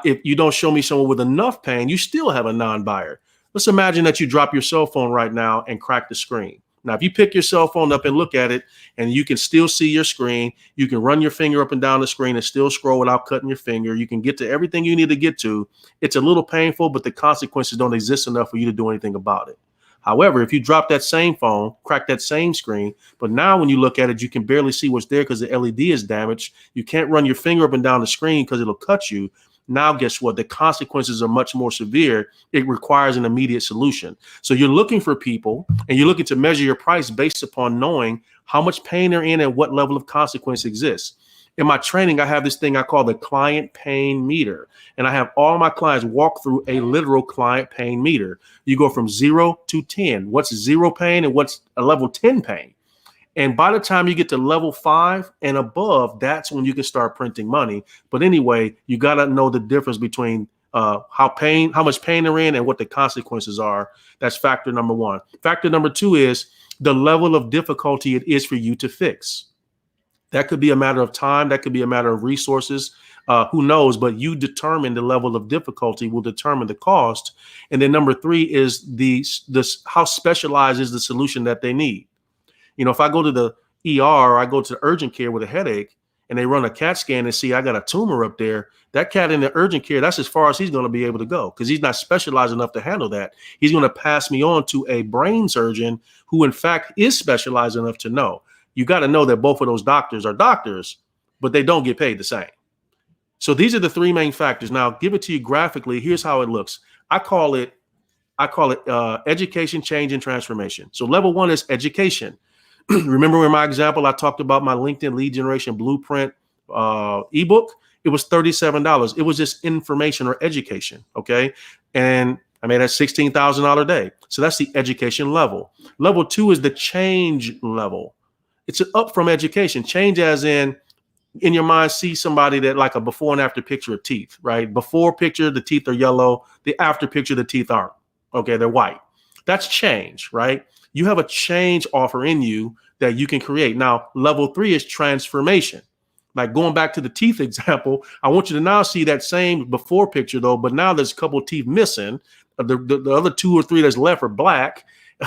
if you don't show me someone with enough pain, you still have a non-buyer. Let's imagine that you drop your cell phone right now and crack the screen. Now, if you pick your cell phone up and look at it and you can still see your screen, you can run your finger up and down the screen and still scroll without cutting your finger. You can get to everything you need to get to. It's a little painful, but the consequences don't exist enough for you to do anything about it. However, if you drop that same phone, crack that same screen, but now when you look at it, you can barely see what's there because the LED is damaged. You can't run your finger up and down the screen because it'll cut you. Now, guess what? The consequences are much more severe. It requires an immediate solution. So you're looking for people and you're looking to measure your price based upon knowing how much pain they're in and what level of consequence exists. In my training, I have this thing I call the client pain meter. And I have all my clients walk through a literal client pain meter. You go from 0 to 10. What's 0 pain and what's a level 10 pain? And by the time you get to level 5 and above, that's when you can start printing money. But anyway, you got to know the difference between how much pain they're in and what the consequences are. That's factor number 1. Factor number 2 is the level of difficulty it is for you to fix. That could be a matter of time. That could be a matter of resources. Who knows? But you determine the level of difficulty will determine the cost. And then number 3 is how specialized is the solution that they need. You know, if I go to the ER or I go to the urgent care with a headache and they run a CAT scan and see I got a tumor up there, that cat in the urgent care, that's as far as he's going to be able to go because he's not specialized enough to handle that. He's going to pass me on to a brain surgeon who, in fact, is specialized enough to know. You got to know that both of those doctors are doctors, but they don't get paid the same. So these are the 3 main factors. Now, give it to you graphically. Here's how it looks. I call it education, change, and transformation. So level 1 is education. Remember in my example, I talked about my LinkedIn lead generation blueprint ebook. It was $37. It was just information or education. Okay. And I made that $16,000 a day. So that's the education level. Level 2 is the change level. It's up from education. Change as in your mind, see somebody that like a before and after picture of teeth, right? Before picture, the teeth are yellow. The after picture, the teeth aren't. Okay. They're white. That's change, right? You have a change offer in you that you can create. Now, level 3 is transformation. Like going back to the teeth example, I want you to now see that same before picture though, but now there's a couple of teeth missing. The other 2 or 3 that's left are black,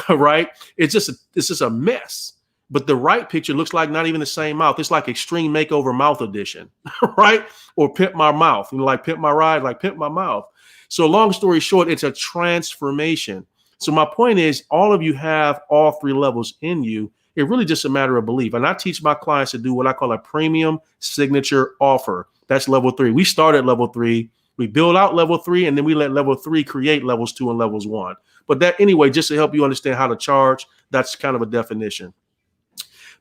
right? It's just a mess. But the right picture looks like not even the same mouth. It's like Extreme Makeover Mouth Edition, right? Or Pimp My Mouth, like Pimp My Ride, like Pimp My Mouth. So long story short, it's a transformation. So my point is all of you have all 3 levels in you. It's really just a matter of belief. And I teach my clients to do what I call a premium signature offer. That's level 3. We start at level 3. We build out level 3, and then we let level 3 create levels 2 and levels 1. But that anyway, just to help you understand how to charge, that's kind of a definition.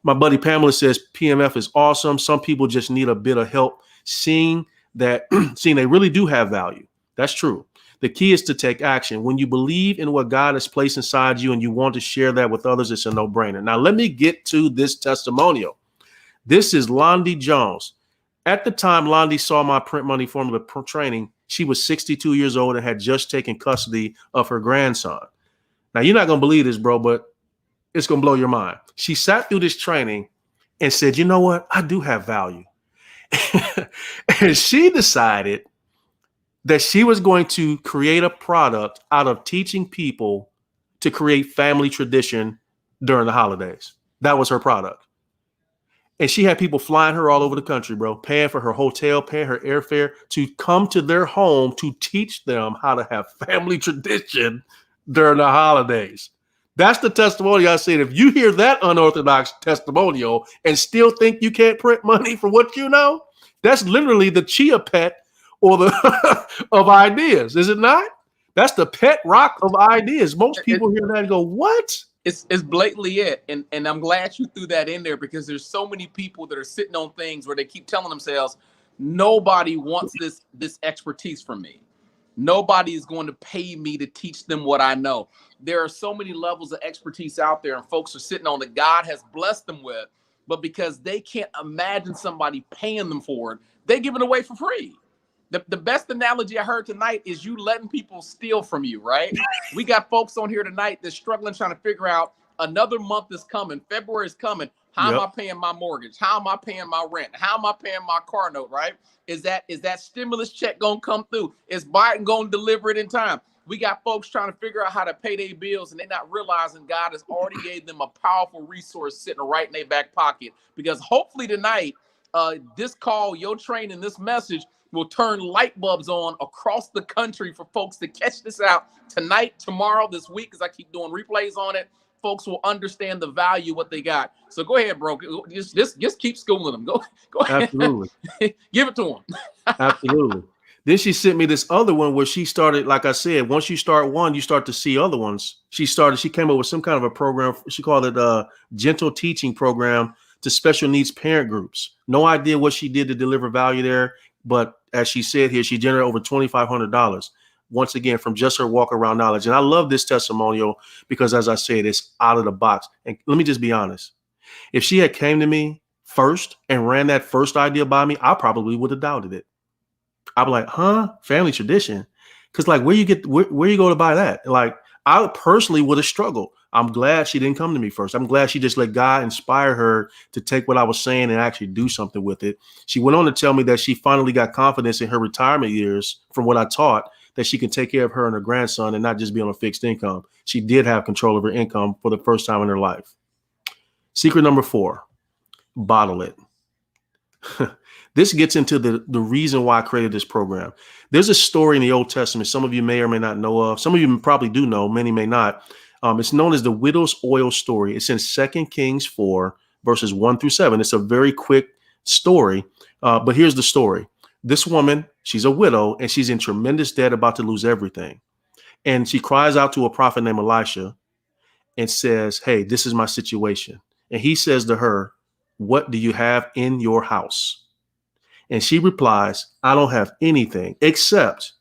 My buddy Pamela says PMF is awesome. Some people just need a bit of help seeing they really do have value. That's true. The key is to take action. When you believe in what God has placed inside you and you want to share that with others, it's a no-brainer. Now, let me get to this testimonial. This is Londi Jones. At the time Londi saw my print money formula training, she was 62 years old and had just taken custody of her grandson. Now, you're not going to believe this, bro, but it's going to blow your mind. She sat through this training and said, you know what? I do have value. And she decided that she was going to create a product out of teaching people to create family tradition during the holidays. That was her product. And she had people flying her all over the country, bro, paying for her hotel, paying her airfare to come to their home to teach them how to have family tradition during the holidays. That's the testimonial I said. If you hear that unorthodox testimonial and still think you can't print money for what you know, That's literally the chia pet or the of ideas, is it not? That's the pet rock of ideas. Most people hear that and go, what? It's blatantly it. And I'm glad you threw that in there, because there's so many people that are sitting on things where they keep telling themselves, nobody wants this expertise from me. Nobody is going to pay me to teach them what I know. There are so many levels of expertise out there, and folks are sitting on that God has blessed them with, but because they can't imagine somebody paying them for it, they give it away for free. The best analogy I heard tonight is you letting people steal from you, right? We got folks on here tonight that's struggling, trying to figure out, another month is coming, February is coming. How am I paying my mortgage? How am I paying my rent? How am I paying my car note, right? Is that stimulus check gonna come through? Is Biden gonna deliver it in time? We got folks trying to figure out how to pay their bills, and they're not realizing God has already gave them a powerful resource sitting right in their back pocket. Because hopefully tonight, this call, your training, this message will turn light bulbs on across the country for folks to catch this out tonight, tomorrow, this week, as I keep doing replays on it. Folks will understand the value of what they got. So go ahead, bro. Just keep schooling them. Go ahead. Absolutely. Give it to them. Absolutely. Then she sent me this other one where she started, like I said, once you start one, you start to see other ones. She came up with some kind of a program. She called it a gentle teaching program to special needs parent groups. No idea what she did to deliver value there. But as she said here, she generated over $2,500. Once again, from just her walk around knowledge. And I love this testimonial because, as I said, it's out of the box. And let me just be honest. If she had came to me first and ran that first idea by me, I probably would have doubted it. I'd be like, huh? Family tradition? Because like, where you go to buy that? Like, I personally would have struggled. I'm glad she didn't come to me first. I'm glad she just let God inspire her to take what I was saying and actually do something with it. She went on to tell me that she finally got confidence in her retirement years from what I taught, that she can take care of her and her grandson and not just be on a fixed income. She did have control of her income for the first time in her life. Secret number 4, bottle it. This gets into the reason why I created this program. There's a story in the Old Testament some of you may or may not know of. Some of you probably do know, many may not. It's known as the widow's oil story. It's in 2 Kings 4, verses 1-7. It's a very quick story, but here's the story. This woman, she's a widow, and she's in tremendous debt, about to lose everything. And she cries out to a prophet named Elisha and says, hey, this is my situation. And he says to her, what do you have in your house? And she replies, I don't have anything except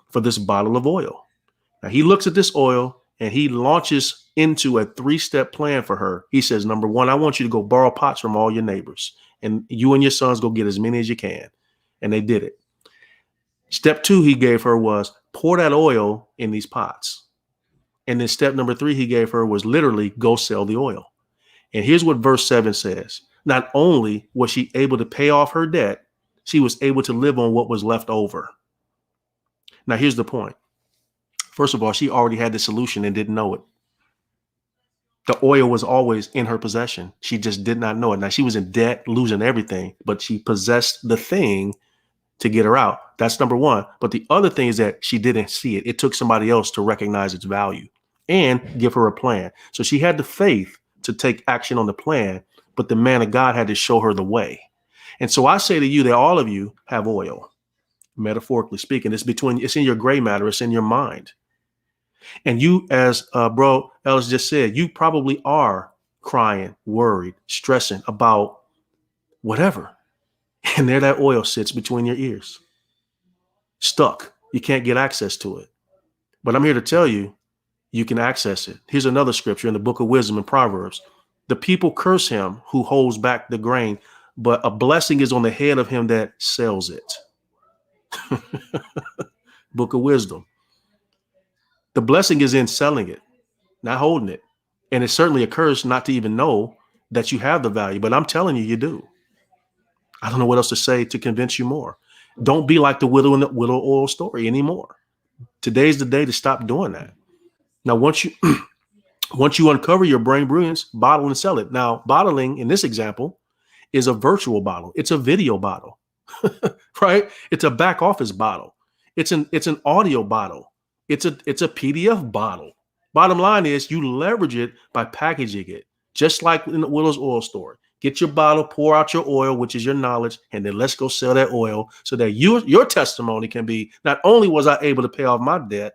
for this bottle of oil. Now he looks at this oil and he launches into a 3-step plan for her. He says, number 1, I want you to go borrow pots from all your neighbors, and you and your sons go get as many as you can. And they did it. Step 2 he gave her was pour that oil in these pots. And then step number 3 he gave her was literally go sell the oil. And here's what verse 7 says. Not only was she able to pay off her debt, she was able to live on what was left over. Now, here's the point. First of all, she already had the solution and didn't know it. The oil was always in her possession. She just did not know it. Now, she was in debt, losing everything, but she possessed the thing to get her out. That's number 1. But the other thing is that she didn't see it. It took somebody else to recognize its value and give her a plan. So she had the faith to take action on the plan, but the man of God had to show her the way. And so I say to you that all of you have oil, metaphorically speaking. It's in your gray matter. It's in your mind. And you, as bro Ellis just said, you probably are crying, worried, stressing about whatever. And there that oil sits between your ears, stuck. You can't get access to it. But I'm here to tell you, you can access it. Here's another scripture in the book of wisdom and Proverbs. The people curse him who holds back the grain, but a blessing is on the head of him that sells it. Book of wisdom. The blessing is in selling it, not holding it. And it's certainly a curse not to even know that you have the value. But I'm telling you, you do. I don't know what else to say to convince you more. Don't be like the widow in the widow oil story anymore. Today's the day to stop doing that. Now, once you uncover your brain brilliance, bottle and sell it. Now, bottling in this example is a virtual bottle. It's a video bottle, right? It's a back office bottle. It's an audio bottle. It's a PDF bottle. Bottom line is you leverage it by packaging it, just like in the widow's oil story. Get your bottle, pour out your oil, which is your knowledge, and then let's go sell that oil so that your testimony can be, not only was I able to pay off my debt,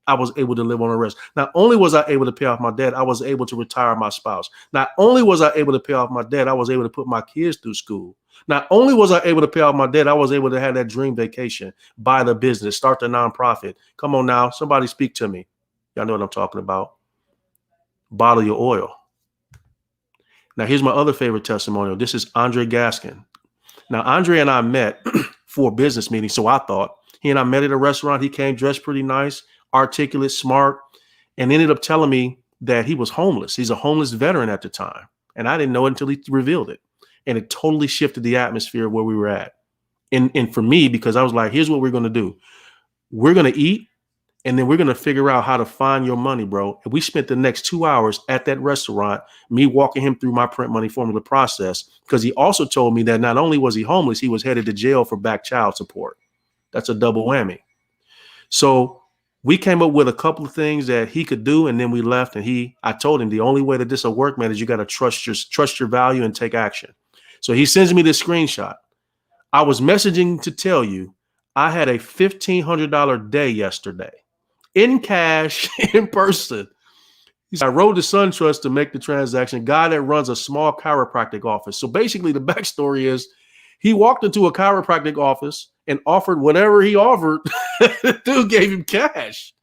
I was able to live on the rest. Not only was I able to pay off my debt, I was able to retire my spouse. Not only was I able to pay off my debt, I was able to put my kids through school. Not only was I able to pay off my debt, I was able to have that dream vacation, buy the business, start the nonprofit. Come on now, somebody speak to me. Y'all know what I'm talking about. Bottle your oil. Now, here's my other favorite testimonial. This is Andre Gaskin. Now, Andre and I met for a business meeting, so I thought. He and I met at a restaurant. He came dressed pretty nice, articulate, smart, and ended up telling me that he was homeless. He's a homeless veteran at the time, and I didn't know it until he revealed it. And it totally shifted the atmosphere of where we were at. And for me, because I was like, here's what we're going to do. We're going to eat, and then we're going to figure out how to find your money, bro. And we spent the next 2 hours at that restaurant, me walking him through my print money formula process, because he also told me that not only was he homeless, he was headed to jail for back child support. That's a double whammy. So we came up with a couple of things that he could do, and then we left. And I told him the only way that this will work, man, is you got to trust your value and take action. So he sends me this screenshot. I was messaging to tell you I had a $1,500 day yesterday in cash, in person. He said, I rode the SunTrust to make the transaction. Guy that runs a small chiropractic office. So basically the backstory is he walked into a chiropractic office and offered whatever he offered. The dude gave him cash.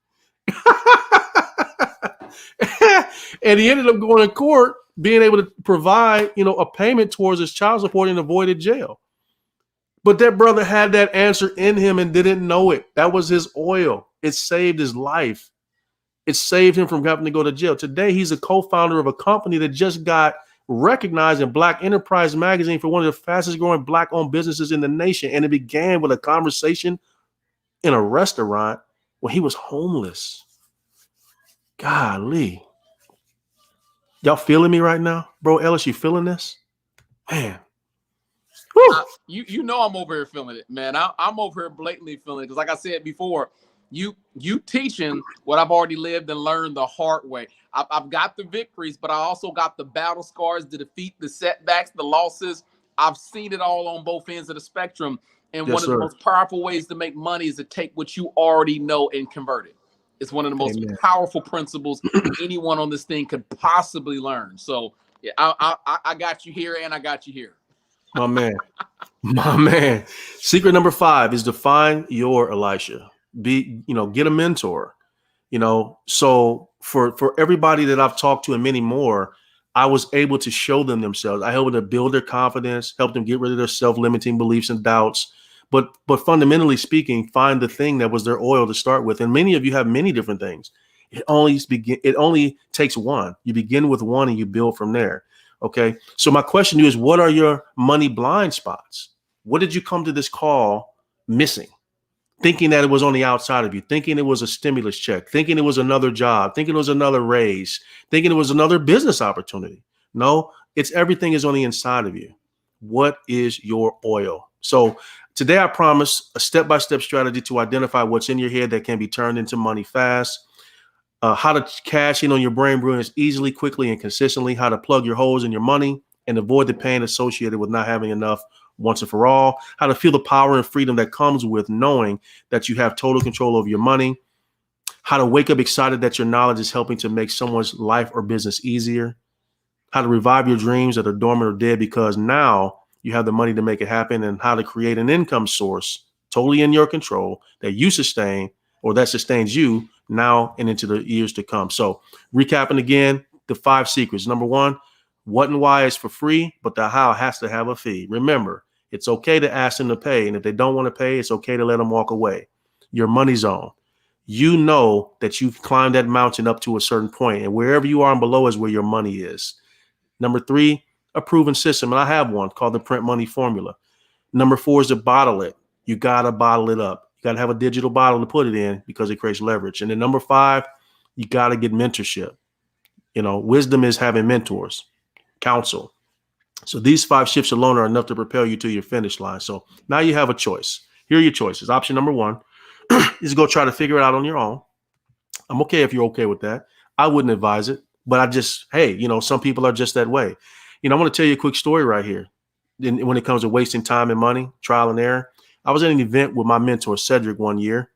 And he ended up going to court, being able to provide, a payment towards his child support and avoided jail. But that brother had that answer in him and didn't know it. That was his oil. It saved his life. It saved him from having to go to jail. Today, he's a co-founder of a company that just got recognized in Black Enterprise Magazine for one of the fastest growing Black-owned businesses in the nation. And it began with a conversation in a restaurant when he was homeless. Golly. Y'all feeling me right now? Bro, Ellis, you feeling this? Man. You know I'm over here feeling it, man. I'm over here blatantly feeling it because, like I said before, you teaching what I've already lived and learned the hard way. I've got the victories, but I also got the battle scars, the defeat, the setbacks, the losses. I've seen it all on both ends of the spectrum. And one of the most powerful ways to make money is to take what you already know and convert it. It's one of the most powerful principles anyone on this thing could possibly learn. So yeah, I got you here and I got you here. My man. Secret number 5 is to find your Elisha. Get a mentor. So for everybody that I've talked to and many more, I was able to show them themselves. I helped them to build their confidence, help them get rid of their self-limiting beliefs and doubts. But fundamentally speaking, find the thing that was their oil to start with. And many of you have many different things. It only takes one. You begin with one and you build from there. Okay. So my question to you is, what are your money blind spots? What did you come to this call missing? Thinking that it was on the outside of you, thinking it was a stimulus check, thinking it was another job, thinking it was another raise, thinking it was another business opportunity. No, it's everything is on the inside of you. What is your oil? So today I promise a step-by-step strategy to identify what's in your head that can be turned into money fast. How to cash in on your brain brilliance easily, quickly, and consistently. How to plug your holes in your money and avoid the pain associated with not having enough once and for all. How to feel the power and freedom that comes with knowing that you have total control over your money. How to wake up excited that your knowledge is helping to make someone's life or business easier. How to revive your dreams that are dormant or dead because now you have the money to make it happen. And how to create an income source totally in your control that you sustain or that sustains you now and into the years to come. So recapping again, the 5 secrets. Number 1, what and why is for free, but the how has to have a fee. Remember, it's okay to ask them to pay. And if they don't want to pay, it's okay to let them walk away. Your money zone. You know that you've climbed that mountain up to a certain point, and wherever you are and below is where your money is. Number 3, a proven system. And I have one called the print money formula. Number 4 is to bottle it. You got to bottle it up. You got to have a digital bottle to put it in because it creates leverage. And then number 5, you got to get mentorship. Wisdom is having mentors, counsel. So these 5 shifts alone are enough to propel you to your finish line. So now you have a choice. Here are your choices. Option number 1 is to go try to figure it out on your own. I'm okay if you're okay with that. I wouldn't advise it, but some people are just that way. I want to tell you a quick story right here. When it comes to wasting time and money, trial and error, I was at an event with my mentor, Cedric, one year,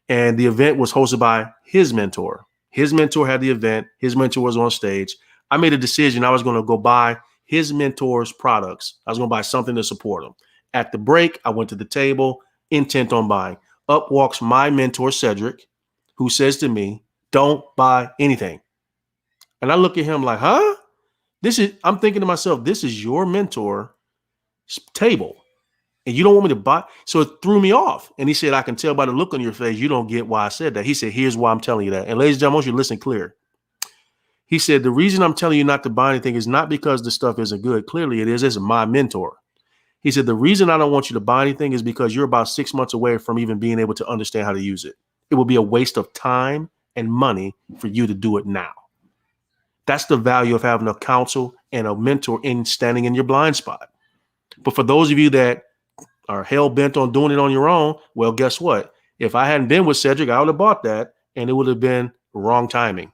and the event was hosted by his mentor. His mentor had the event. His mentor was on stage. I made a decision. I was going to go buy his mentor's products. I was going to buy something to support him. At the break, I went to the table, intent on buying. Up walks my mentor, Cedric, who says to me, "Don't buy anything." And I look at him like, huh? I'm thinking to myself, this is your mentor's table, and you don't want me to buy. So it threw me off. And he said, "I can tell by the look on your face, you don't get why I said that." He said, "Here's why I'm telling you that." And ladies and gentlemen, I want you to listen clear. He said, "The reason I'm telling you not to buy anything is not because the stuff isn't good. Clearly it is. It's my mentor." He said, "The reason I don't want you to buy anything is because you're about 6 months away from even being able to understand how to use it. It will be a waste of time and money for you to do it now." That's the value of having a counsel and a mentor in standing in your blind spot. But for those of you that are hell bent on doing it on your own, well, guess what? If I hadn't been with Cedric, I would have bought that, and it would have been wrong timing.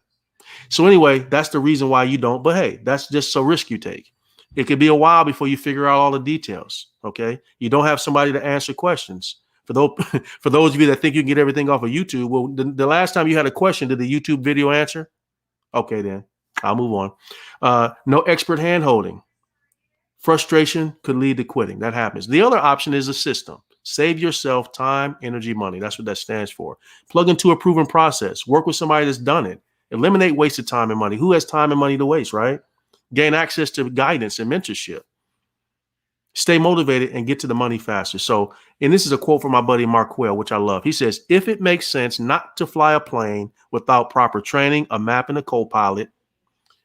So anyway, that's the reason why you don't. But hey, that's just a risk you take. It could be a while before you figure out all the details. Okay, you don't have somebody to answer questions. For those of you that think you can get everything off of YouTube, well, the last time you had a question, did the YouTube video answer? Okay, then I'll move on. No expert hand holding. Frustration could lead to quitting. That happens. The other option is a system. Save yourself time, energy, money. That's what that stands for. Plug into a proven process. Work with somebody that's done it. Eliminate wasted time and money. Who has time and money to waste, right? Gain access to guidance and mentorship. Stay motivated and get to the money faster. So, and this is a quote from my buddy Mark Quayle, which I love. He says, "If it makes sense not to fly a plane without proper training, a map, and a co-pilot,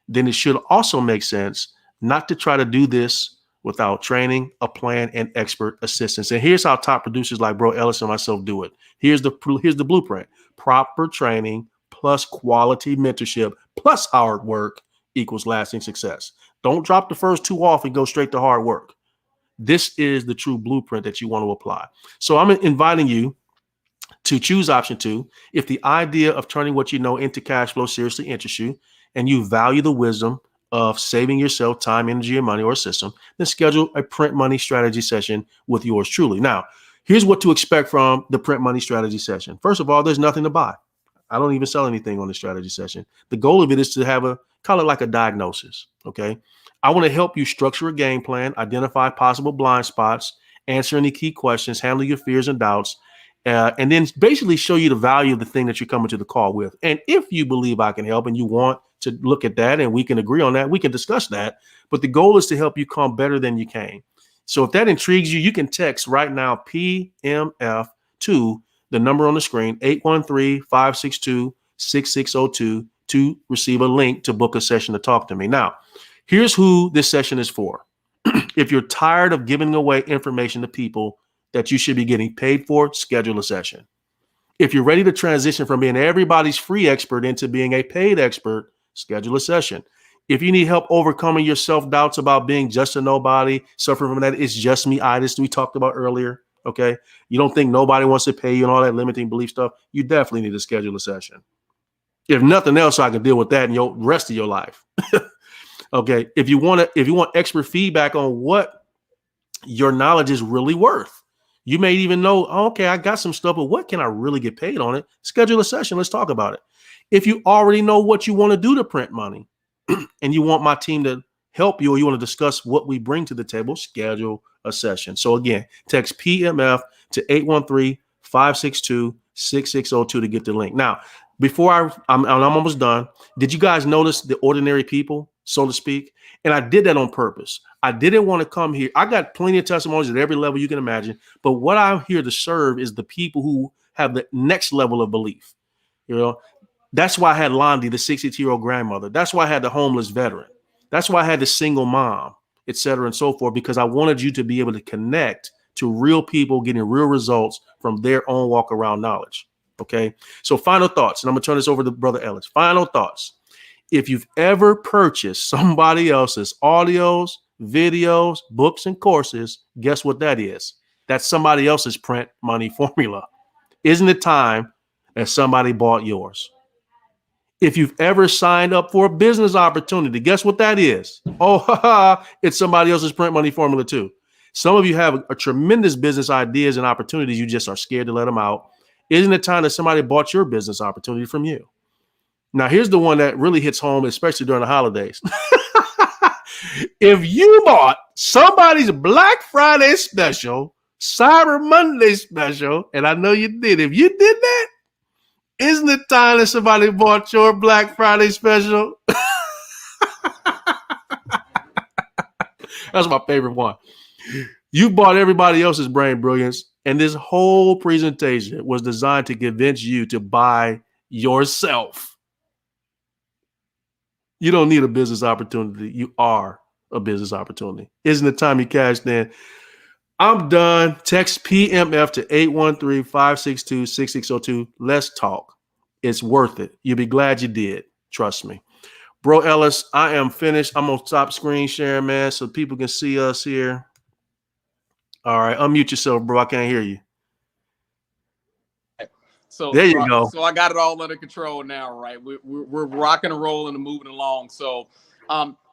then it should also make sense not to try to do this without training, a plan, and expert assistance." And here's how top producers like Bro Ellis and myself do it. Here's the blueprint. Proper training plus quality mentorship plus hard work equals lasting success. Don't drop the first two off and go straight to hard work. This is the true blueprint that you want to apply. So I'm inviting you to choose option 2. If the idea of turning what you know into cash flow seriously interests you, and you value the wisdom of saving yourself time, energy, and money, or a system, then schedule a print money strategy session with yours truly. Now, here's what to expect from the print money strategy session. First of all, there's nothing to buy. I don't even sell anything on the strategy session. The goal of it is to call it like a diagnosis. Okay. I want to help you structure a game plan, identify possible blind spots, answer any key questions, handle your fears and doubts, and then basically show you the value of the thing that you're coming to the call with. And if you believe I can help and you want to look at that and we can agree on that, we can discuss that. But the goal is to help you come better than you came. So if that intrigues you, you can text right now PMF to the number on the screen, 813-562-6602, to receive a link to book a session to talk to me. Now, here's who this session is for. If you're tired of giving away information to people that you should be getting paid for, schedule a session. If you're ready to transition from being everybody's free expert into being a paid expert, schedule a session. If you need help overcoming your self-doubts about being just a nobody, suffering from that "it's just me-itis" we talked about earlier, okay? You don't think nobody wants to pay you and all that limiting belief stuff, you definitely need to schedule a session. If nothing else, I can deal with that in the rest of your life. Okay, if you want expert feedback on what your knowledge is really worth, you may even know, okay, I got some stuff, but what can I really get paid on it? Schedule a session. Let's talk about it. If you already know what you want to do to print money and you want my team to help you, or you want to discuss what we bring to the table, schedule a session. So again, text PMF to 813-562-6602 to get the link. Now, before I'm almost done, did you guys notice the ordinary people, so to speak? And I did that on purpose. I didn't want to come here. I got plenty of testimonies at every level you can imagine. But what I'm here to serve is the people who have the next level of belief. You know, that's why I had Londi, the 62-year-old grandmother. That's why I had the homeless veteran. That's why I had the single mom, et cetera, and so forth, because I wanted you to be able to connect to real people getting real results from their own walk around knowledge. Okay. So final thoughts, and I'm going to turn this over to Brother Ellis. Final thoughts. If you've ever purchased somebody else's audios, videos, books, and courses, guess what that is? That's somebody else's print money formula. Isn't it time that somebody bought yours? If you've ever signed up for a business opportunity, guess what that is? Oh, it's somebody else's print money formula too. Some of you have a tremendous business ideas and opportunities. You just are scared to let them out. Isn't it time that somebody bought your business opportunity from you? Now, here's the one that really hits home, especially during the holidays. If you bought somebody's Black Friday special, Cyber Monday special, and I know you did. If you did that, isn't it time that somebody bought your Black Friday special? That's my favorite one. You bought everybody else's brain brilliance, and this whole presentation was designed to convince you to buy yourself. You don't need a business opportunity. You are a business opportunity. Isn't it time you cashed in? I'm done. Text PMF to 813-562-6602. Let's talk. It's worth it. You'll be glad you did. Trust me. Bro Ellis, I am finished. I'm going to stop screen sharing, man, so people can see us here. All right. Unmute yourself, bro. I can't hear you. So there you go. So I got it all under control now, right? We're rocking and rolling and moving along. So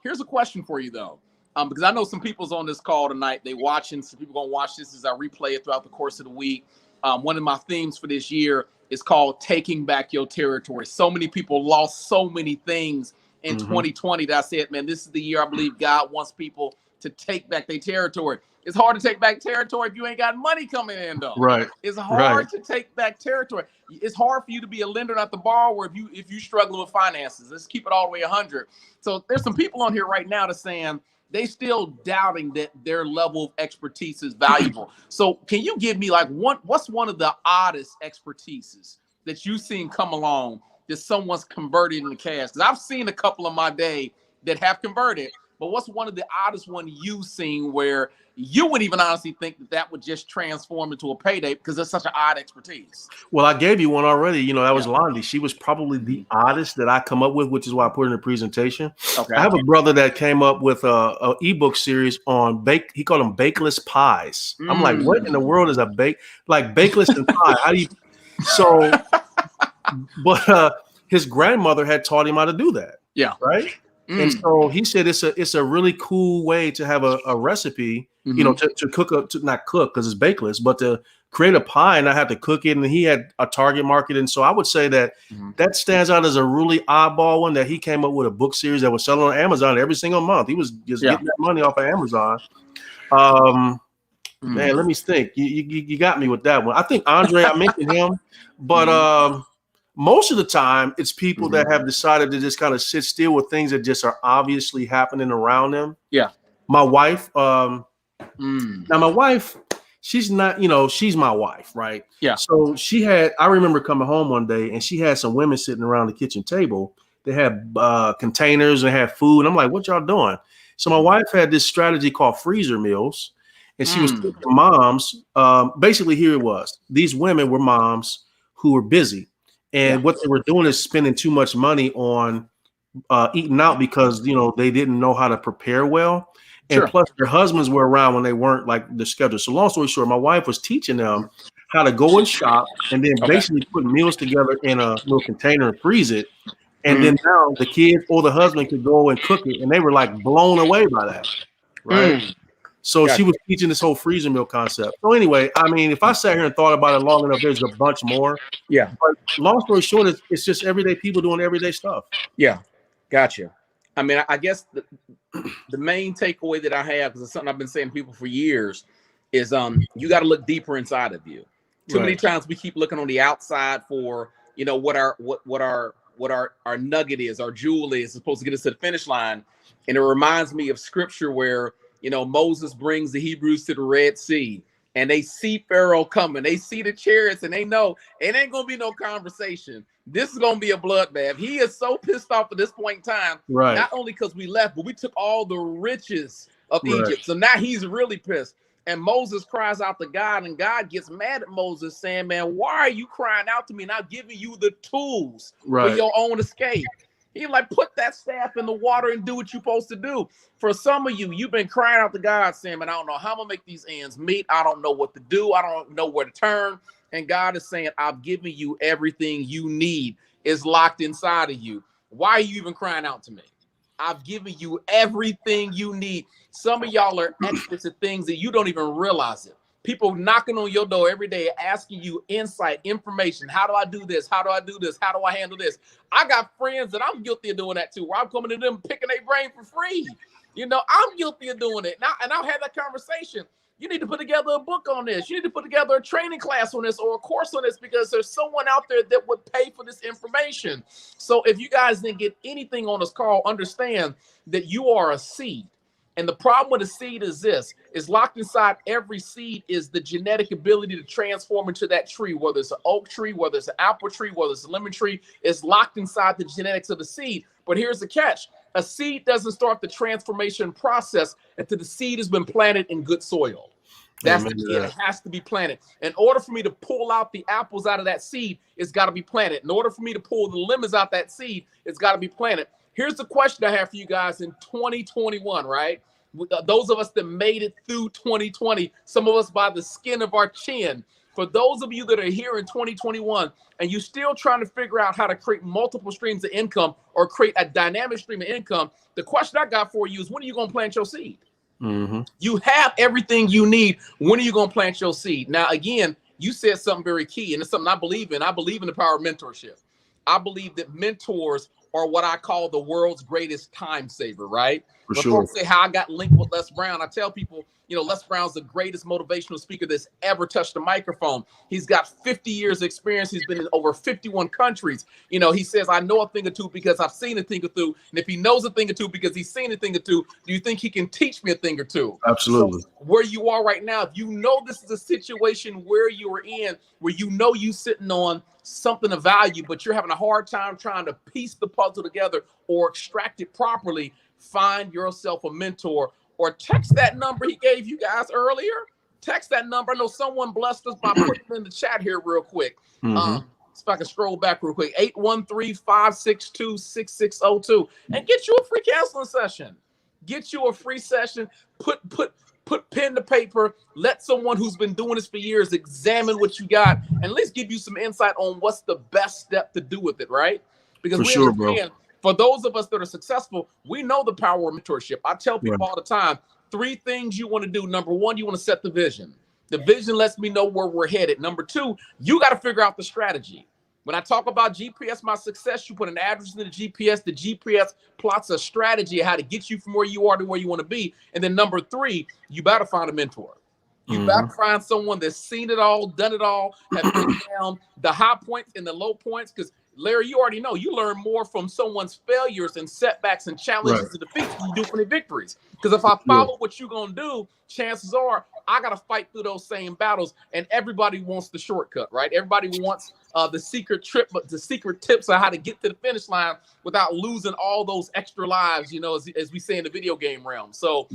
here's a question for you, though. Because I know some people's on this call tonight. They watching. Some people going to watch this as I replay it throughout the course of the week. One of my themes for this year is called Taking Back Your Territory. So many people lost so many things in 2020 that I said, man, this is the year I believe God wants people to take back their territory. It's hard to take back territory if you ain't got money coming in, though. Right. It's hard to take back territory. It's hard for you to be a lender, not the borrower, if you struggle with finances. Let's keep it all the way 100. So there's some people on here right now that's saying they still doubting that their level of expertise is valuable. So can you give me like what's one of the oddest expertises that you've seen come along that someone's converted into cash? Because I've seen a couple in my day that have converted, but what's one of the oddest one you've seen where you wouldn't even honestly think that would just transform into a payday because it's such an odd expertise? Well, I gave you one already. You know, that was Londi. She was probably the oddest that I come up with, which is why I put it in the presentation. Okay. I have a brother that came up with a ebook series on he called them bakeless pies. I'm like, what in the world is bakeless and pie? How do you? So, but his grandmother had taught him how to do that. Yeah. Right. And so he said it's a really cool way to have a recipe, you know, to cook not cook because it's bakeless, but to create a pie and not have to cook it. And he had a target market. And so I would say that that stands out as a really oddball one that he came up with a book series that was selling on Amazon every single month. He was just getting that money off of Amazon. Man, let me think. You got me with that one. I think Andre, I mentioned him, but most of the time, it's people that have decided to just kind of sit still with things that just are obviously happening around them. Yeah. My wife, now my wife, she's not, you know, she's my wife, right? Yeah. So I remember coming home one day and she had some women sitting around the kitchen table. They had containers and had food. And I'm like, what y'all doing? So my wife had this strategy called freezer meals. And she was taking moms. Basically, here it was. These women were moms who were busy. And what they were doing is spending too much money on eating out because, you know, they didn't know how to prepare well. And plus their husbands were around when they weren't like the schedule. So long story short, my wife was teaching them how to go and shop and then basically put meals together in a little container and freeze it. And then now the kids or the husband could go and cook it. And they were like blown away by that. Right. So she was teaching this whole freezer meal concept. So anyway, I mean, if I sat here and thought about it long enough, there's a bunch more. Yeah. But long story short, it's just everyday people doing everyday stuff. Yeah. Gotcha. I mean, I guess the main takeaway that I have, because it's something I've been saying to people for years, is you got to look deeper inside of you. Too many times we keep looking on the outside for, you know, what our nugget is, our jewel is supposed to get us to the finish line. And it reminds me of scripture where, you know, Moses brings the Hebrews to the Red Sea and they see Pharaoh coming. They see the chariots and they know it ain't going to be no conversation. This is going to be a bloodbath. He is so pissed off at this point in time, not only because we left, but we took all the riches of Egypt. So now he's really pissed. And Moses cries out to God and God gets mad at Moses saying, man, why are you crying out to me and I'm giving you the tools for your own escape? He like, put that staff in the water and do what you're supposed to do. For some of you, you've been crying out to God saying, man, I don't know how I'm going to make these ends meet. I don't know what to do. I don't know where to turn. And God is saying, I've given you everything you need is locked inside of you. Why are you even crying out to me? I've given you everything you need. Some of y'all are experts at things that you don't even realize it. People knocking on your door every day, asking you insight, information. How do I do this? How do I do this? How do I handle this? I got friends that I'm guilty of doing that too, where I'm coming to them picking their brain for free. You know, I'm guilty of doing it. Now, and I'll have that conversation. You need to put together a book on this. You need to put together a training class on this or a course on this, because there's someone out there that would pay for this information. So if you guys didn't get anything on this call, understand that you are a seed. And the problem with a seed is this: is locked inside every seed is the genetic ability to transform into that tree, whether it's an oak tree, whether it's an apple tree, whether it's a lemon tree. It's locked inside the genetics of the seed. But here's the catch: a seed doesn't start the transformation process until the seed has been planted in good soil. That's the key. It has to be planted. In order for me to pull out the apples out of that seed, it's got to be planted. In order for me to pull the lemons out that seed, it's got to be planted. Here's the question I have for you guys in 2021, right? Those of us that made it through 2020, some of us by the skin of our chin. For those of you that are here in 2021 and you're still trying to figure out how to create multiple streams of income or create a dynamic stream of income, the question I got for you is, when are you going to plant your seed? Mm-hmm. You have everything you need. When are you going to plant your seed? Now, again, you said something very key, and it's something I believe in. I believe in the power of mentorship. I believe that mentors are what I call the world's greatest time saver, right? When folks say how I got linked with Les Brown, I tell people, you know, Les Brown's the greatest motivational speaker that's ever touched the microphone. He's got 50 years of experience. He's been in over 51 countries. You know, he says, I know a thing or two because I've seen a thing or two. And if he knows a thing or two because he's seen a thing or two, do you think he can teach me a thing or two? Absolutely. So where you are right now, if you know this is a situation where you are in, where you know you sitting on something of value, but you're having a hard time trying to piece the puzzle together or extract it properly, find yourself a mentor, or text that number he gave you guys earlier. Text that number. I know someone blessed us by putting it in the chat here real quick. So if I can scroll back real quick, 813-562-6602, and get you a free counseling session. Get you a free session. Put pen to paper. Let someone who's been doing this for years examine what you got, and at least give you some insight on what's the best step to do with it, right? Because we understand, for those of us that are successful, we know the power of mentorship. I tell people all the time, 3 things you want to do. Number 1, you want to set the vision. The vision lets me know where we're headed. Number 2, you got to figure out the strategy. When I talk about GPS, my success, you put an address in the GPS. The GPS plots a strategy of how to get you from where you are to where you want to be. And then number 3, you better find a mentor. You better find someone that's seen it all, done it all, have been down the high points and the low points. Because Larry, you already know you learn more from someone's failures and setbacks and challenges and defeats than you do from the victories. Because if I follow what you're going to do, chances are I got to fight through those same battles. And everybody wants the shortcut, right? Everybody wants the secret trip, but the secret tips on how to get to the finish line without losing all those extra lives, you know, as we say in the video game realm. So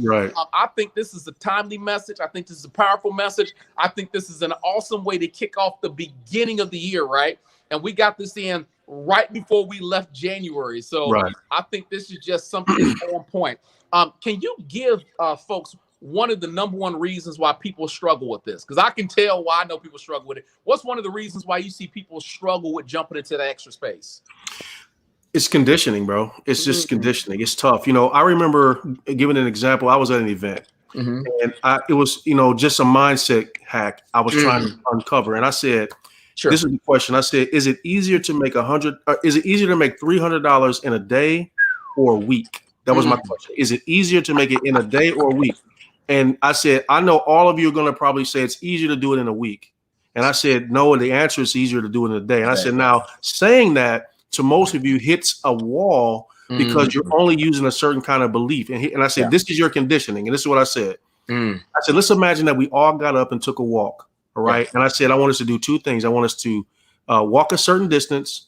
I think this is a timely message. I think this is a powerful message. I think this is an awesome way to kick off the beginning of the year, right? And we got this in right before we left January. So I think this is just something that's on point. Can you give folks one of the number 1 reasons why people struggle with this? Because I can tell why I know people struggle with it. What's one of the reasons why you see people struggle with jumping into that extra space? It's conditioning, bro. It's just conditioning. It's tough. You know, I remember giving an example. I was at an event and it was, you know, just a mindset hack I was trying to uncover. And I said, this is the question. I said, is it easier to make $300 in a day or a week? That was my question. Is it easier to make it in a day or a week? And I said, I know all of you are going to probably say it's easier to do it in a week. And I said, no, the answer is easier to do it in a day. And I said, now saying that to most of you hits a wall because you're only using a certain kind of belief. And I said, this is your conditioning. And this is what I said. I said, let's imagine that we all got up and took a walk. All right. And I said, I want us to do 2 things. I want us to walk a certain distance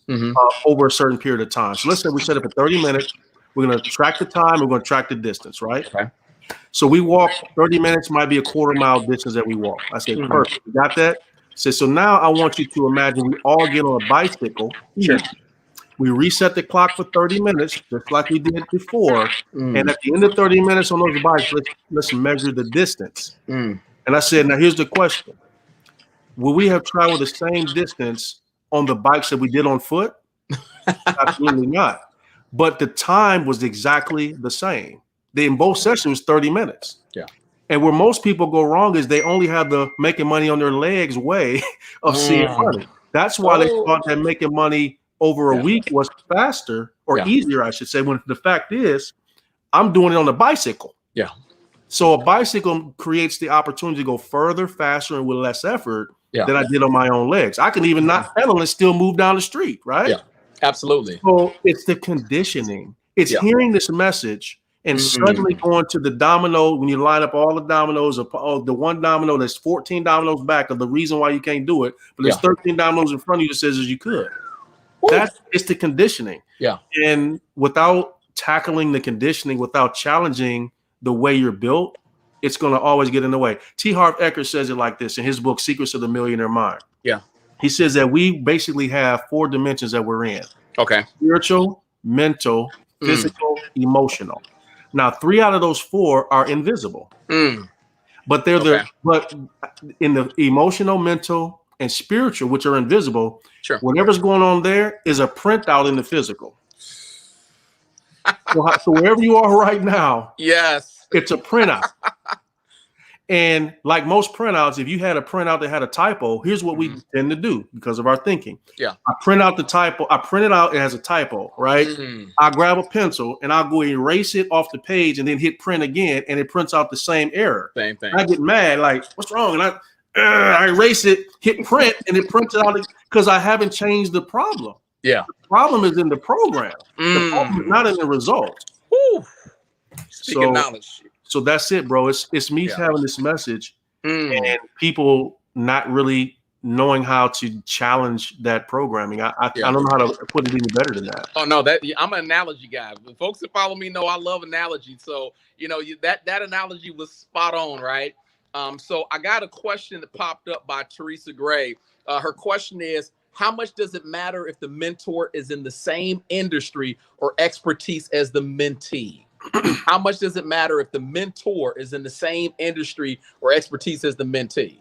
over a certain period of time. So let's say we set it for 30 minutes. We're going to track the time. We're going to track the distance. Right. So we walk 30 minutes, might be a quarter-mile distance that we walk. I said, perfect. You got that? I said, so now I want you to imagine we all get on a bicycle. We reset the clock for 30 minutes, just like we did before. And at the end of 30 minutes on those bikes, let's measure the distance. And I said, now here's the question. Will we have traveled the same distance on the bikes that we did on foot? Absolutely not. But the time was exactly the same. In both sessions was 30 minutes. Yeah. And where most people go wrong is they only have the making money on their legs way of seeing money. That's why they thought that making money over a week was faster or easier, I should say, when the fact is I'm doing it on a bicycle. Yeah. So a bicycle creates the opportunity to go further, faster, and with less effort than I did on my own legs. I can even not pedal and still move down the street, right? Yeah, absolutely. So it's the conditioning. It's hearing this message and suddenly going to the domino when you line up all the dominoes of the one domino that's 14 dominoes back of the reason why you can't do it, but there's 13 dominoes in front of you that says you could. That's it's the conditioning. Yeah. And without tackling the conditioning, without challenging the way you're built, it's going to always get in the way. T. Harv Eker says it like this in his book, Secrets of the Millionaire Mind. Yeah. He says that we basically have 4 dimensions that we're in. Okay. Spiritual, mental, physical, emotional. Now, 3 out of those 4 are invisible. But they're but in the emotional, mental, and spiritual, which are invisible, whatever's going on there is a printout in the physical. So wherever you are right now, it's a printout. And like most printouts, if you had a printout that had a typo, here's what we tend to do because of our thinking. Yeah. I print out the typo. I print it out. It has a typo, right? I grab a pencil and I'll go erase it off the page and then hit print again. And it prints out the same error. Same thing. I get mad, like, what's wrong? And I erase it, hit print, and it prints it out because I haven't changed the problem. Yeah. The problem is in the program. The problem is not in the result. Speaking knowledge. So that's it, bro. It's me having this message and people not really knowing how to challenge that programming. I don't know how to put it any better than that. Oh no, I'm an analogy guy. The folks that follow me know I love analogy. So that analogy was spot on, right? So I got a question that popped up by Teresa Gray. Her question is, how much does it matter if the mentor is in the same industry or expertise as the mentee? How much does it matter if the mentor is in the same industry or expertise as the mentee?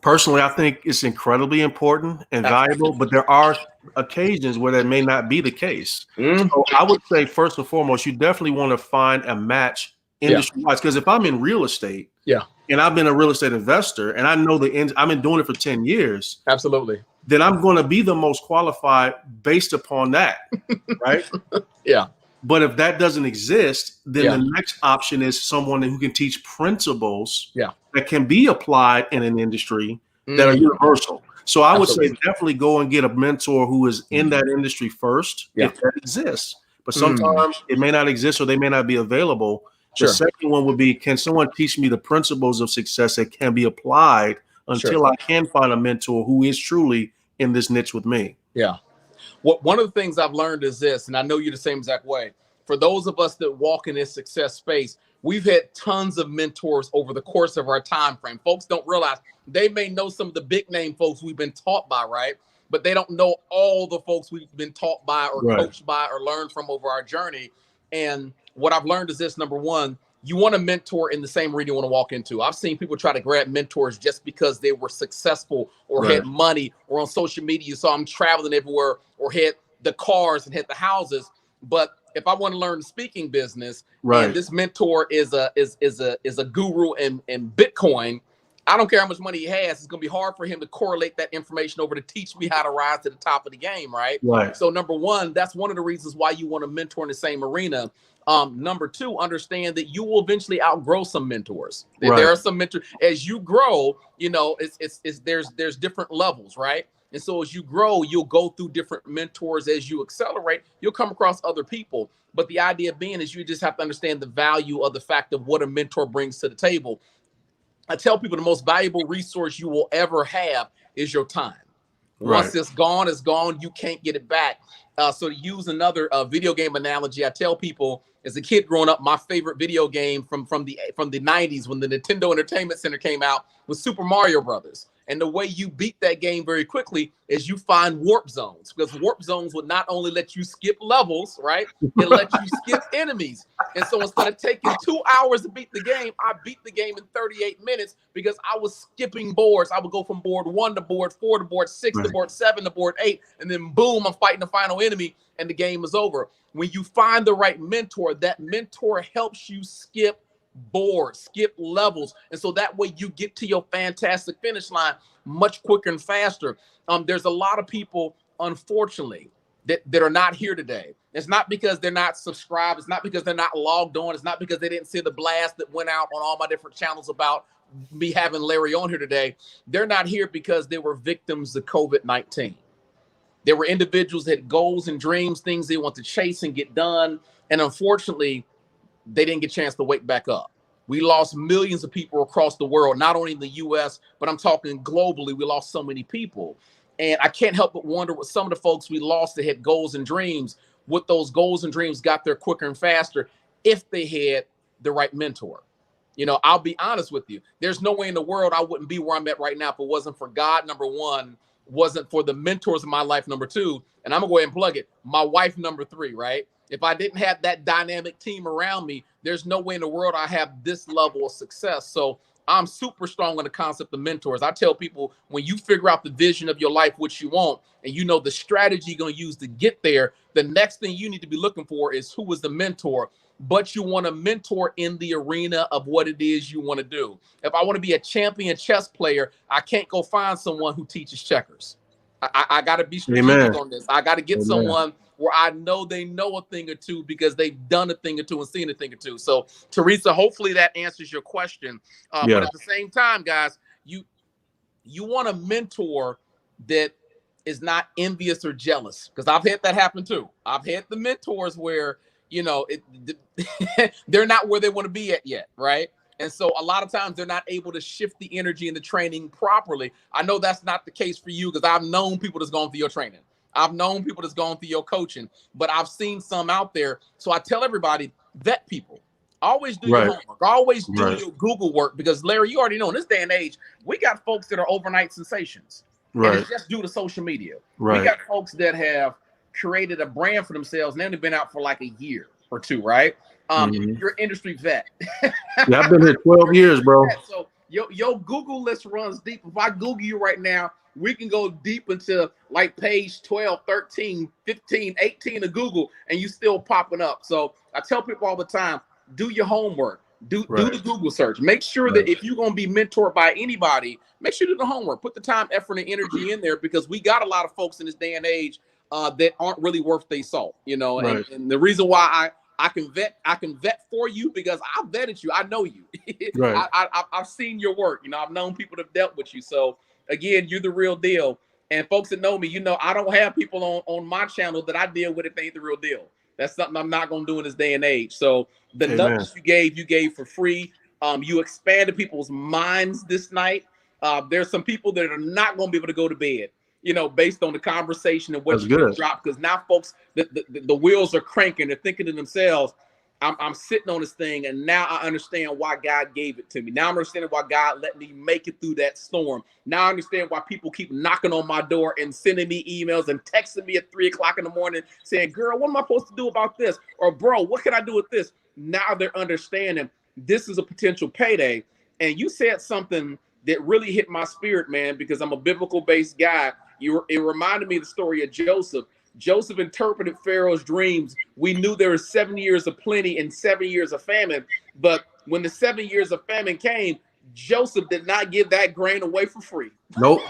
Personally, I think it's incredibly important and valuable, but there are occasions where that may not be the case. So I would say, first and foremost, you definitely want to find a match industry-wise. Because if I'm in real estate, and I've been a real estate investor, and I know I've been doing it for 10 years. Absolutely. Then I'm going to be the most qualified based upon that, right? But if that doesn't exist, then the next option is someone who can teach principles that can be applied in an industry that are universal. So I would say definitely go and get a mentor who is in that industry first, if that exists. But sometimes it may not exist or they may not be available. The second one would be, can someone teach me the principles of success that can be applied until I can find a mentor who is truly in this niche with me? One of the things I've learned is this, and I know you're the same exact way. For those of us that walk in this success space, we've had tons of mentors over the course of our time frame. Folks don't realize they may know some of the big name folks we've been taught by, right? But they don't know all the folks we've been taught by or coached by or learned from over our journey. And what I've learned is this: number one, you want a mentor in the same arena you want to walk into. I've seen people try to grab mentors just because they were successful or had money or on social media. So I'm traveling everywhere or had the cars and had the houses. But if I want to learn the speaking business and this mentor is a guru in Bitcoin, I don't care how much money he has. It's going to be hard for him to correlate that information over to teach me how to rise to the top of the game, right? So number one, that's one of the reasons why you want a mentor in the same arena. Number two, understand that you will eventually outgrow some mentors. There are some mentors as you grow. There's different levels, right? And so as you grow, you'll go through different mentors. As you accelerate, you'll come across other people. But the idea being is you just have to understand the value of the fact of what a mentor brings to the table. I tell people the most valuable resource you will ever have is your time. Once it's gone, it's gone. You can't get it back. So to use another video game analogy, I tell people as a kid growing up, my favorite video game from the 90s when the Nintendo Entertainment Center came out was Super Mario Brothers. And the way you beat that game very quickly is you find warp zones, because warp zones would not only let you skip levels, right? It let you skip enemies. And so instead of taking 2 hours to beat the game, I beat the game in 38 minutes because I was skipping boards. I would go from board 1 to board 4 to board 6 to board 7 to board 8. And then boom, I'm fighting the final enemy and the game is over. When you find the right mentor, that mentor helps you skip boards, skip levels. And so that way you get to your fantastic finish line much quicker and faster. There's a lot of people, unfortunately, that are not here today. It's not because they're not subscribed. It's not because they're not logged on. It's not because they didn't see the blast that went out on all my different channels about me having Larry on here today. They're not here because they were victims of COVID-19. There were individuals that had goals and dreams, things they want to chase and get done. And unfortunately, they didn't get a chance to wake back up. We lost millions of people across the world, not only in the US, but I'm talking globally. We lost so many people. And I can't help but wonder what some of the folks we lost that had goals and dreams, what those goals and dreams got there quicker and faster if they had the right mentor. You know, I'll be honest with you. There's no way in the world I wouldn't be where I'm at right now if it wasn't for God, number one, wasn't for the mentors in my life, number two, and I'm gonna go ahead and plug it, my wife, number three, right? If I didn't have that dynamic team around me, there's no way in the world I have this level of success. So I'm super strong on the concept of mentors. I tell people, when you figure out the vision of your life, what you want, and you know the strategy you're going to use to get there, the next thing you need to be looking for is who is the mentor. But you want a mentor in the arena of what it is you want to do. If I want to be a champion chess player, I can't go find someone who teaches checkers. I got to be strategic on this. I got to get someone where I know they know a thing or two because they've done a thing or two and seen a thing or two. So, Teresa, hopefully that answers your question. But at the same time, guys, you want a mentor that is not envious or jealous, because I've had that happen too. I've had the mentors where, you know, they're not where they want to be at yet, right? And so a lot of times they're not able to shift the energy and the training properly. I know that's not the case for you, because I've known people that's gone through your training. I've known people that's gone through your coaching, but I've seen some out there. So I tell everybody, vet people. Always do your homework. Always do your Google work, because Larry, you already know in this day and age, we got folks that are overnight sensations. And it's just due to social media. We got folks that have created a brand for themselves and they've been out for like a year or two, right? You're an industry vet. Yeah, I've been here 12 years, bro. So your Google list runs deep. If I Google you right now, we can go deep into like page 12, 13, 15, 18 of Google, and you still popping up. So I tell people all the time, do your homework. Do the Google search. Make sure that if you're going to be mentored by anybody, make sure you do the homework. Put the time, effort, and energy in there, because we got a lot of folks in this day and age that aren't really worth their salt, you know. And the reason why I can vet for you, because I vetted you. I know you. I've seen your work. You know, I've known people that have dealt with you. So again, you're the real deal. And folks that know me, you know, I don't have people on my channel that I deal with if they ain't the real deal. That's something I'm not going to do in this day and age. So the nuggets you gave for free. You expanded people's minds this night. There's some people that are not going to be able to go to bed, you know, based on the conversation and what you dropped. Because now folks, the wheels are cranking. They're thinking to themselves, I'm sitting on this thing, and now I understand why God gave it to me. Now I'm understanding why God let me make it through that storm. Now I understand why people keep knocking on my door and sending me emails and texting me at 3 o'clock in the morning saying, girl, what am I supposed to do about this? Or bro, what can I do with this? Now they're understanding this is a potential payday. And you said something that really hit my spirit, man, because I'm a biblical-based guy. It reminded me of the story of Joseph. Joseph interpreted Pharaoh's dreams. We knew there were 7 years of plenty and 7 years of famine. But when the 7 years of famine came, Joseph did not give that grain away for free. Nope.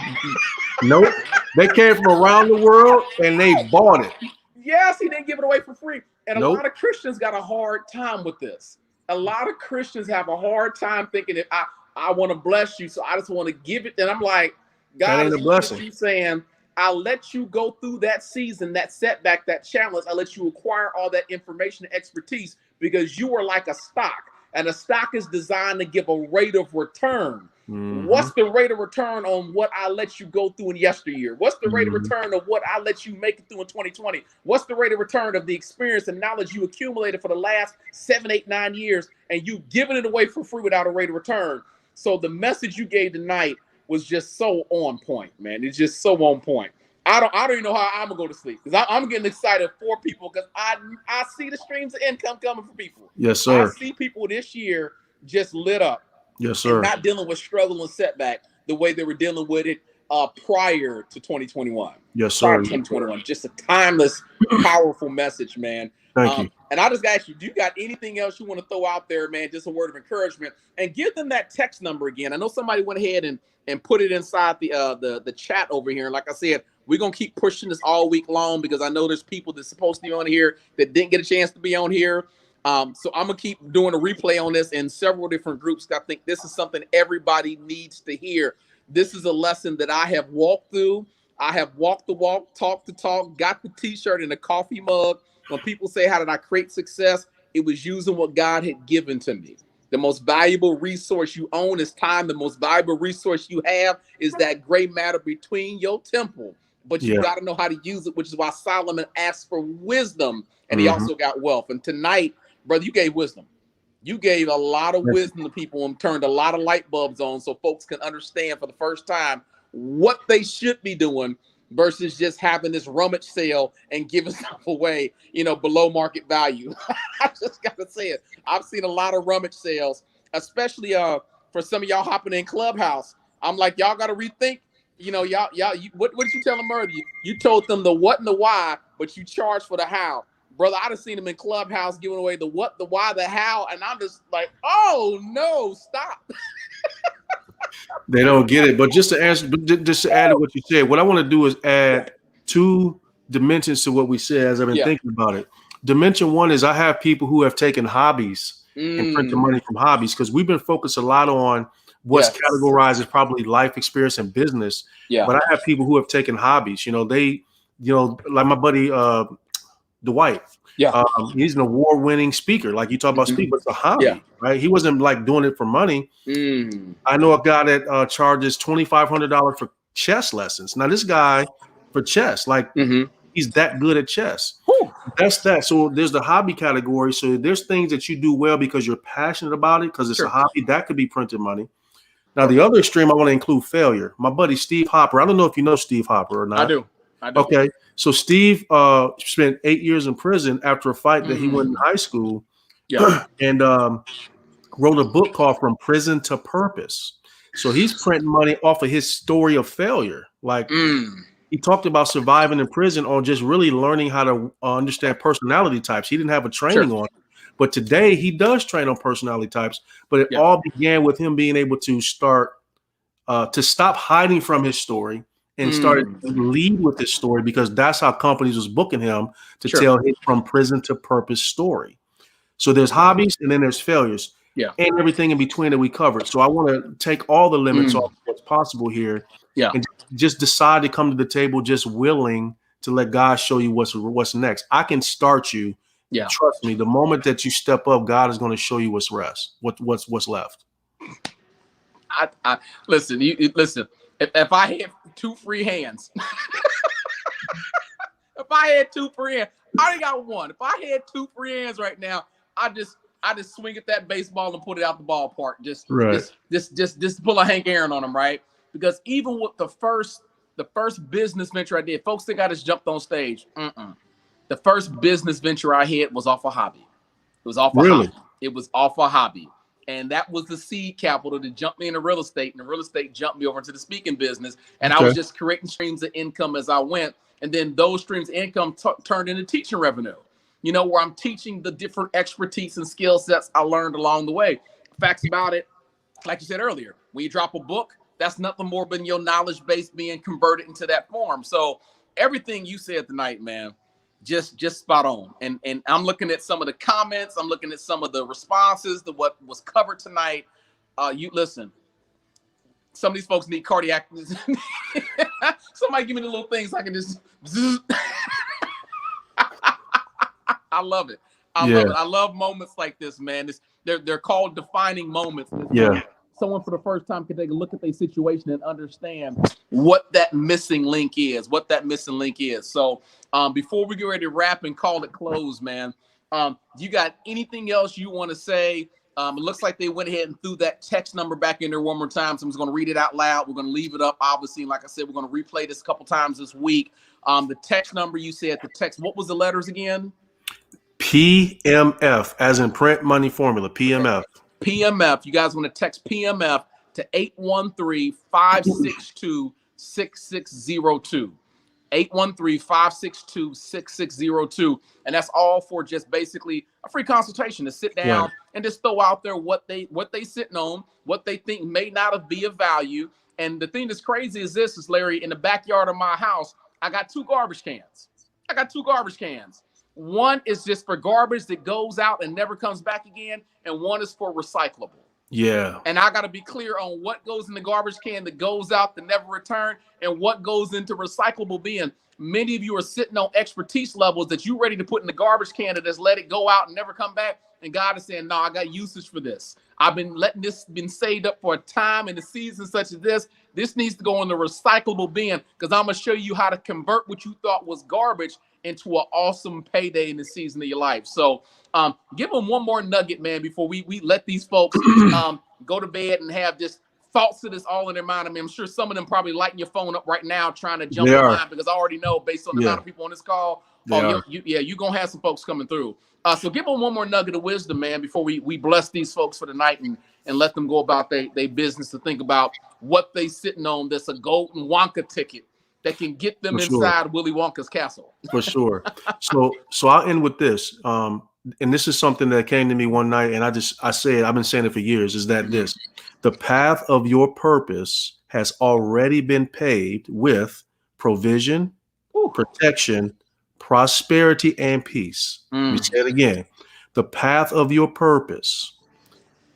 They came from around the world and they bought it. Yes, he didn't give it away for free. And a lot of Christians got a hard time with this. A lot of Christians have a hard time thinking that I want to bless you, so I just want to give it. And I'm like, God is blessing you, saying, I'll let you go through that season, that setback, that challenge. I'll let you acquire all that information and expertise, because you are like a stock, and a stock is designed to give a rate of return. What's the rate of return on what I let you go through in yesteryear? What's the rate of return of what I let you make it through in 2020? What's the rate of return of the experience and knowledge you accumulated for the last 7, 8, 9 years, and you giving it away for free without a rate of return? So the message you gave tonight was just so on point, man. It's just so on point. I don't even know how I'm gonna go to sleep because I'm getting excited for people because I see the streams of income coming for people. Yes, I sir. see people this year just lit up. Yes, And sir. not dealing with struggle and setback the way they were dealing with it prior to 2021. Yes, Prior sir. to 2021. Just a timeless, powerful message, man. Thank you. And I just got you, do you got anything else you want to throw out there, man? Just a word of encouragement and give them that text number again. I know somebody went ahead and put it inside the chat over here. And like I said, we're going to keep pushing this all week long because I know there's people that's supposed to be on here that didn't get a chance to be on here. So I'm going to keep doing a replay on this in several different groups. I think this is something everybody needs to hear. This is a lesson that I have walked through. I have walked the walk, talked the talk, got the t-shirt and the coffee mug. When people say, how did I create success? It was using what God had given to me. The most valuable resource you own is time. The most valuable resource you have is that gray matter between your temple. But you got to know how to use it, which is why Solomon asked for wisdom. And he also got wealth. And tonight, brother, you gave wisdom. You gave a lot of wisdom to people and turned a lot of light bulbs on so folks can understand for the first time what they should be doing versus just having this rummage sale and giving stuff away, below market value. I just got to say it. I've seen a lot of rummage sales, especially for some of y'all hopping in Clubhouse. I'm like, y'all got to rethink. What did you tell them earlier? You told them the what and the why, but you charged for the how. Brother, I'd have seen them in Clubhouse giving away the what, the why, the how, and I'm just like, oh no, stop. They don't get it. But just to answer, just to add to what you said, what I want to do is add two dimensions to what we said as I've been thinking about it. Dimension one is I have people who have taken hobbies and printed money from hobbies because we've been focused a lot on what's categorized as probably life experience and business. Yeah. But I have people who have taken hobbies. Like my buddy Dwight. Yeah. He's an award-winning speaker. Like you talk about speaking, but it's a hobby, right? He wasn't like doing it for money. I know a guy that charges $2,500 for chess lessons. Now this guy for chess, like he's that good at chess. That's that. So there's the hobby category. So there's things that you do well because you're passionate about it because it's a hobby that could be printed money. Now the other extreme, I want to include failure. My buddy Steve Hopper. I don't know if you know Steve Hopper or not. I do. Okay. So Steve spent 8 years in prison after a fight that he won in high school. Yeah. And wrote a book called From Prison to Purpose. So he's printing money off of his story of failure. Like he talked about surviving in prison on just really learning how to understand personality types. He didn't have a training on it. But today he does train on personality types. But it all began with him being able to start to stop hiding from his story and started to lead with this story because that's how companies was booking him to tell his From Prison to Purpose story. So there's hobbies and then there's failures and everything in between that we covered. So I want to take all the limits off what's possible here and just decide to come to the table just willing to let God show you what's next. I can start you. Yeah. Trust me, the moment that you step up, God is going to show you what's left. I listen, listen. If I had two free hands, if I had two free hands, I already got one. If I had two free hands right now, I just swing at that baseball and put it out the ballpark. Just pull a Hank Aaron on him, right? Because even with the first business venture I did, folks think I just jumped on stage. The first business venture I had was off a hobby. It was off a hobby. It was off a hobby. And that was the seed capital to jump me into real estate. And the real estate jumped me over into the speaking business. And I was just creating streams of income as I went. And then those streams of income turned into teaching revenue, where I'm teaching the different expertise and skill sets I learned along the way. Facts about it, like you said earlier, when you drop a book, that's nothing more than your knowledge base being converted into that form. So everything you said tonight, man, just spot on. And I'm looking at some of the comments. I'm looking at some of the responses to what was covered tonight. You listen, some of these folks need cardiac. Somebody give me the little things I can just. I love it. I love it. I love moments like this, man. They're called defining moments. Someone for the first time can take a look at their situation and understand what that missing link is, So before we get ready to wrap and call it close, man, you got anything else you want to say It looks like they went ahead and threw that text number back in there one more time. So I'm just going to read it out loud. We're going to leave it up, obviously. And like I said, we're going to replay this a couple times this week. The text number, you said the text, what was the letters again? PMF, as in print money formula, PMF. PMF. You guys want to text PMF to 813-562-6602. 813-562-6602. And that's all for just basically a free consultation to sit down and just throw out there what they sitting on, what they think may not have be of value. And the thing that's crazy is this, is Larry, in the backyard of my house, I got two garbage cans. One is just for garbage that goes out and never comes back again, and one is for recyclable. Yeah. And I got to be clear on what goes in the garbage can that goes out to never return and what goes into recyclable bin. Many of you are sitting on expertise levels that you're ready to put in the garbage can and just let it go out and never come back. And God is saying, no, I got usage for this. I've been letting this been saved up for a time in a season such as this. This needs to go in the recyclable bin because I'm going to show you how to convert what you thought was garbage into an awesome payday in the season of your life. So give them one more nugget, man, before we let these folks go to bed and have just thoughts of this all in their mind. I mean, I'm sure some of them probably lighting your phone up right now trying to jump online because I already know based on the amount of people on this call, you're going to have some folks coming through. So give them one more nugget of wisdom, man, before we bless these folks for the night and let them go about their business to think about what they sitting on that's a golden Wonka ticket that can get them inside Willy Wonka's castle. For sure. So I'll end with this. And this is something that came to me one night, and I say it, I've been saying it for years, is that the path of your purpose has already been paved with provision, protection, prosperity, and peace. Let me say it again. The path of your purpose.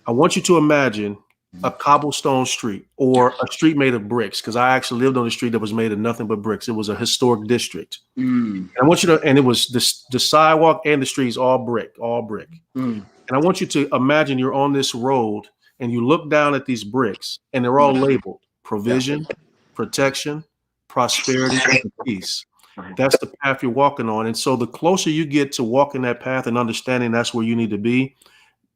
I want you to imagine a cobblestone street or a street made of bricks, because I actually lived on a street that was made of nothing but bricks. It was a historic district. And I want you to, and it was the sidewalk and the streets all brick. And I want you to imagine you're on this road and you look down at these bricks and they're all labeled provision, protection, prosperity, and peace. That's the path you're walking on. And so the closer you get to walking that path and understanding that's where you need to be,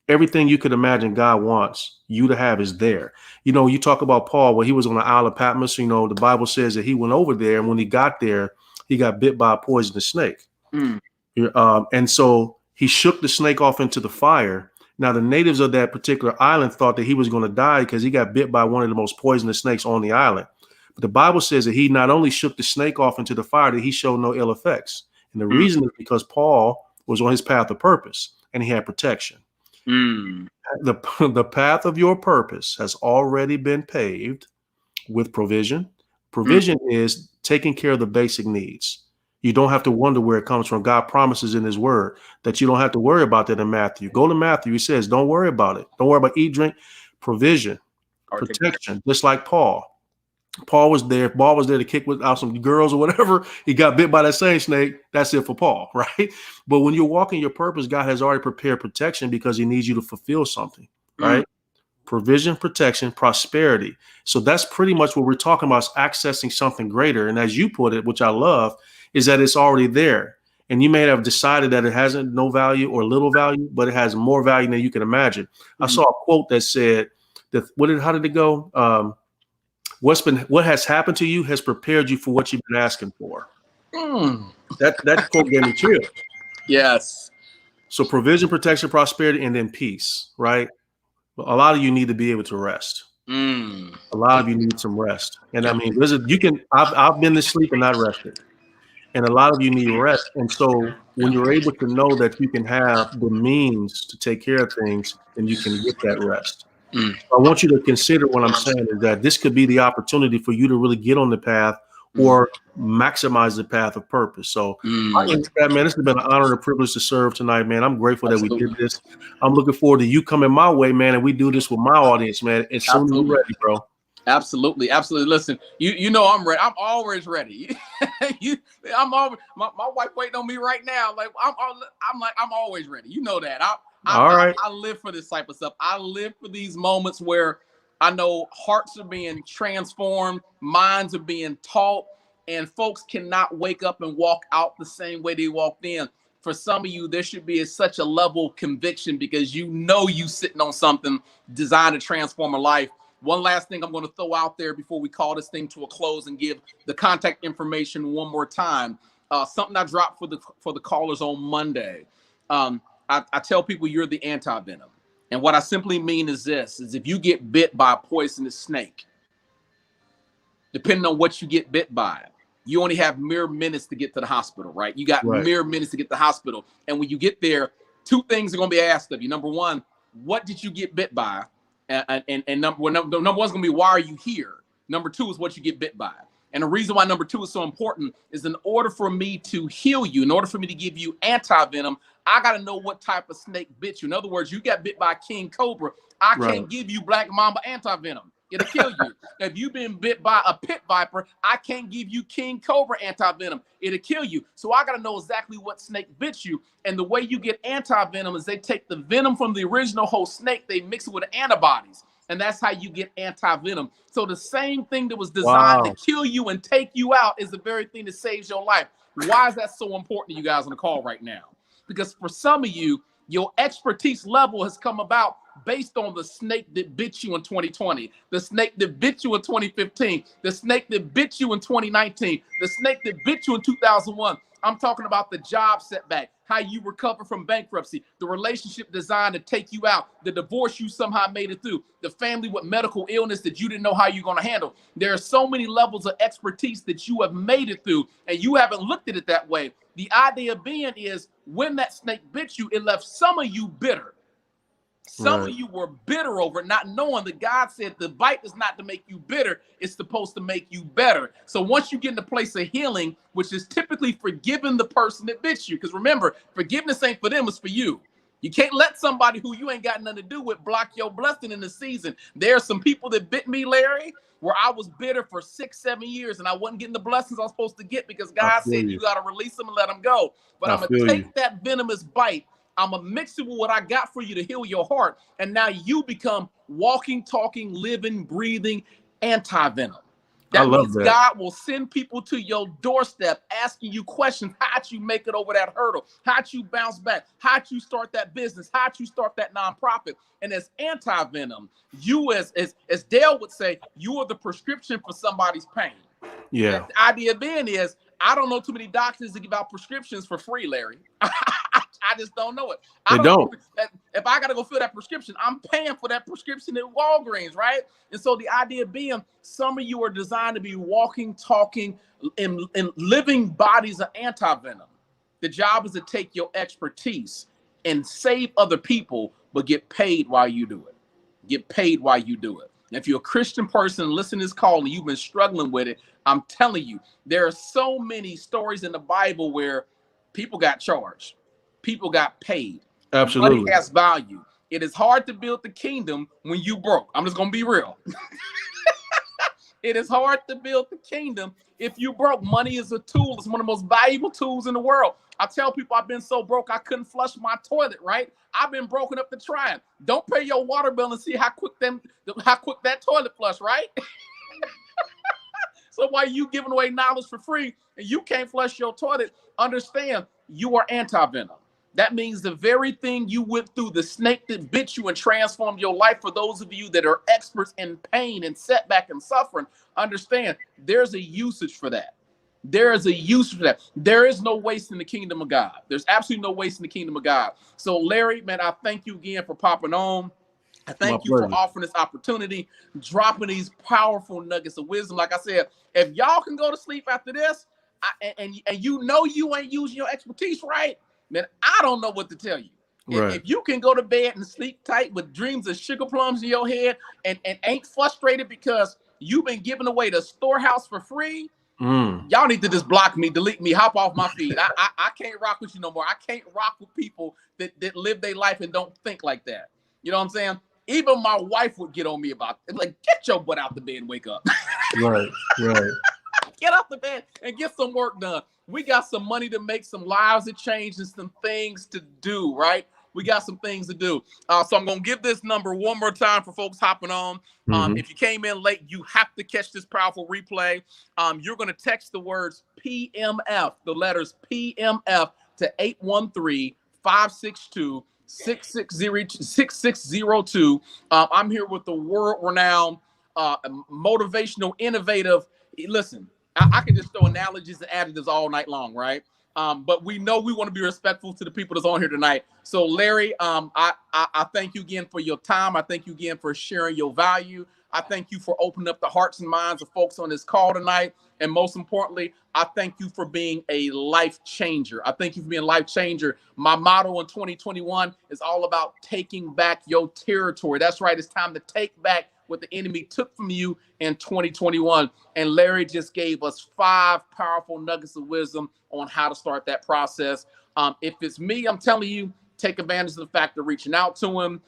everything you could imagine God wants you to have is there. You know, you talk about Paul, when he was on the Isle of Patmos, you know, the Bible says that he went over there, and when he got there, he got bit by a poisonous snake. And so he shook the snake off into the fire. Now, the natives of that particular island thought that he was going to die because he got bit by one of the most poisonous snakes on the island. But the Bible says that he not only shook the snake off into the fire, that he showed no ill effects. And the reason is because Paul was on his path of purpose and he had protection. The path of your purpose has already been paved with provision. Provision is taking care of the basic needs. You don't have to wonder where it comes from. God promises in his word that you don't have to worry about that in Matthew. Go to Matthew. He says, don't worry about it. Don't worry about eat, drink, provision, protection, just like Paul. Paul was there. Paul was there to kick out some girls or whatever. He got bit by that same snake. That's it for Paul, right? But when you're walking your purpose, God has already prepared protection because he needs you to fulfill something, right? Provision, protection, prosperity. So that's pretty much what we're talking about, is accessing something greater. And as you put it, which I love, is that it's already there. And you may have decided that it hasn't no value or little value, but it has more value than you can imagine. I saw a quote that said that, how did it go? What has happened to you has prepared you for what you've been asking for. That quote gave me chill. Yes. So provision, protection, prosperity, and then peace, right? Well, a lot of you need to be able to rest. A lot of you need some rest. And I mean, listen, I've been to sleep and not rested. And a lot of you need rest. And so when you're able to know that you can have the means to take care of things, then you can get that rest. I want you to consider what I'm saying is that this could be the opportunity for you to really get on the path or maximize the path of purpose. So, man, this has been an honor and a privilege to serve tonight, man. I'm grateful that we did this. I'm looking forward to you coming my way, man, and we do this with my audience, man. As soon as you're ready, bro. Absolutely. Listen, you know I'm ready. I'm always ready. My wife waiting on me right now. Like I'm always ready. You know that. I live for this type of stuff. I live for these moments where I know hearts are being transformed, minds are being taught, and folks cannot wake up and walk out the same way they walked in. for some of you, there should be such a level of conviction because you know you sitting on something designed to transform a life. One last thing I'm going to throw out there before we call this thing to a close and give the contact information one more time. Something I dropped for the callers on Monday. I tell people you're the anti-venom. And what I simply mean is this, is if you get bit by a poisonous snake, depending on what you get bit by, you only have mere minutes to get to the hospital, right? You got mere minutes to get to the hospital. And when you get there, two things are going to be asked of you. Number one, what did you get bit by? And number one's going to be, why are you here? Number two is what you get bit by. And the reason why number two is so important is in order for me to heal you, in order for me to give you anti-venom, I got to know what type of snake bit you. In other words, you got bit by a king cobra. I can't give you black mamba anti-venom. It'll kill you. If you've been bit by a pit viper, I can't give you king cobra anti-venom. It'll kill you. So I got to know exactly what snake bit you. And the way you get anti-venom is they take the venom from the original whole snake, they mix it with antibodies. And that's how you get anti-venom. So the same thing that was designed to kill you and take you out is the very thing that saves your life. Why is that so important to you guys on the call right now? Because for some of you, your expertise level has come about based on the snake that bit you in 2020, the snake that bit you in 2015, the snake that bit you in 2019, the snake that bit you in 2001. I'm talking about the job setback, how you recover from bankruptcy, the relationship designed to take you out, the divorce you somehow made it through, the family with medical illness that you didn't know how you're going to handle. There are so many levels of expertise that you have made it through, and you haven't looked at it that way. The idea being is when that snake bit you, it left some of you bitter. Some of you were bitter over it, not knowing that God said the bite is not to make you bitter. It's supposed to make you better. So once you get in the place of healing, which is typically forgiving the person that bit you, because remember, forgiveness ain't for them, it's for you. You can't let somebody who you ain't got nothing to do with block your blessing in the season. There are some people that bit me, Larry, where I was bitter for 6-7 years and I wasn't getting the blessings I was supposed to get because God said you got to release them and let them go. But I'm going to take that venomous bite. I'm going to mix it with what I got for you to heal your heart. And now you become walking, talking, living, breathing anti-venom. That means God will send people to your doorstep asking you questions. How'd you make it over that hurdle? How'd you bounce back? How'd you start that business? How'd you start that nonprofit? And as anti-venom, you as Dale would say, you are the prescription for somebody's pain. Yeah. The idea then is, I don't know too many doctors that give out prescriptions for free, Larry. I just don't know it. I don't. If I got to go fill that prescription, I'm paying for that prescription at Walgreens, right? And so the idea being, some of you are designed to be walking, talking, and living bodies of anti-venom. The job is to take your expertise and save other people, but get paid while you do it. Get paid while you do it. And if you're a Christian person, listen to this call and you've been struggling with it, I'm telling you, there are so many stories in the Bible where people got charged. People got paid. Absolutely. Money has value. It is hard to build the kingdom when you broke. I'm just going to be real. It is hard to build the kingdom if you broke. Money is a tool. It's one of the most valuable tools in the world. I tell people I've been so broke I couldn't flush my toilet, right? I've been broken up to trying. Don't pay your water bill and see how quick that toilet flush, right? So while you giving away knowledge for free and you can't flush your toilet, understand you are anti-venom. That means the very thing you went through, the snake that bit you and transformed your life, for those of you that are experts in pain and setback and suffering, understand there's a usage for that. There is a use for that. There is no waste in the kingdom of God. There's absolutely no waste in the kingdom of God. So Larry, man, I thank you again for popping on. I thank you for offering this opportunity, dropping these powerful nuggets of wisdom. Like I said, if y'all can go to sleep after this, and you know you ain't using your expertise right, man, I don't know what to tell you. If you can go to bed and sleep tight with dreams of sugar plums in your head and ain't frustrated because you've been giving away the storehouse for free, y'all need to just block me, delete me, hop off my feed. I can't rock with you no more. I can't rock with people that live their life and don't think like that. You know what I'm saying? Even my wife would get on me about it. Like, get your butt out the bed and wake up. Right. Get out the bed and get some work done. We got some money to make, some lives to change, and some things to do, right? We got some things to do. So I'm going to give this number one more time for folks hopping on. If you came in late, you have to catch this powerful replay. You're going to text the words PMF, the letters PMF, to 813-562-6602. I'm here with the world-renowned, motivational, innovative. Listen, I can just throw analogies and additives all night long, right? But we know we want to be respectful to the people that's on here tonight. So, Larry, I thank you again for your time. I thank you again for sharing your value. I thank you for opening up the hearts and minds of folks on this call tonight. And most importantly, I thank you for being a life changer. I thank you for being a life changer. My motto in 2021 is all about taking back your territory. That's right. It's time to take back what the enemy took from you in 2021. And Larry just gave us 5 powerful nuggets of wisdom on how to start that process. If it's me, I'm telling you, take advantage of the fact of reaching out to him,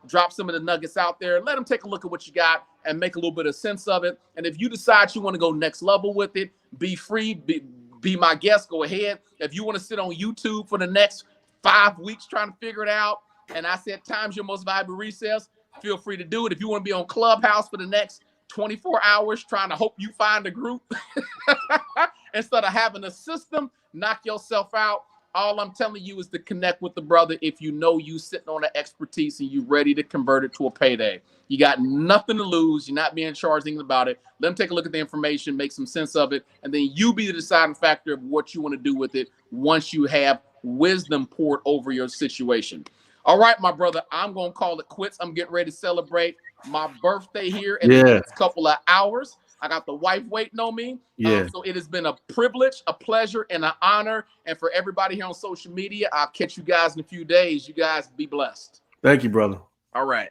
drop some of the nuggets out there, let him take a look at what you got and make a little bit of sense of it. And if you decide you want to go next level with it, be free, be my guest, go ahead. If you want to sit on YouTube for the next 5 weeks trying to figure it out, and I said time's your most valuable resource, feel free to do it. If you want to be on Clubhouse for the next 24 hours trying to hope you find a group instead of having a system, knock yourself out. All I'm telling you is to connect with the brother if you know you sitting on the expertise and you ready to convert it to a payday. You got nothing to lose. You're not being charged anything about it. Let them take a look at the information, make some sense of it, and then you be the deciding factor of what you want to do with it once you have wisdom poured over your situation. All right, my brother, I'm going to call it quits. I'm getting ready to celebrate my birthday here in the next couple of hours. I got the wife waiting on me. So it has been a privilege, a pleasure, and an honor. And for everybody here on social media, I'll catch you guys in a few days. You guys be blessed. Thank you, brother. All right.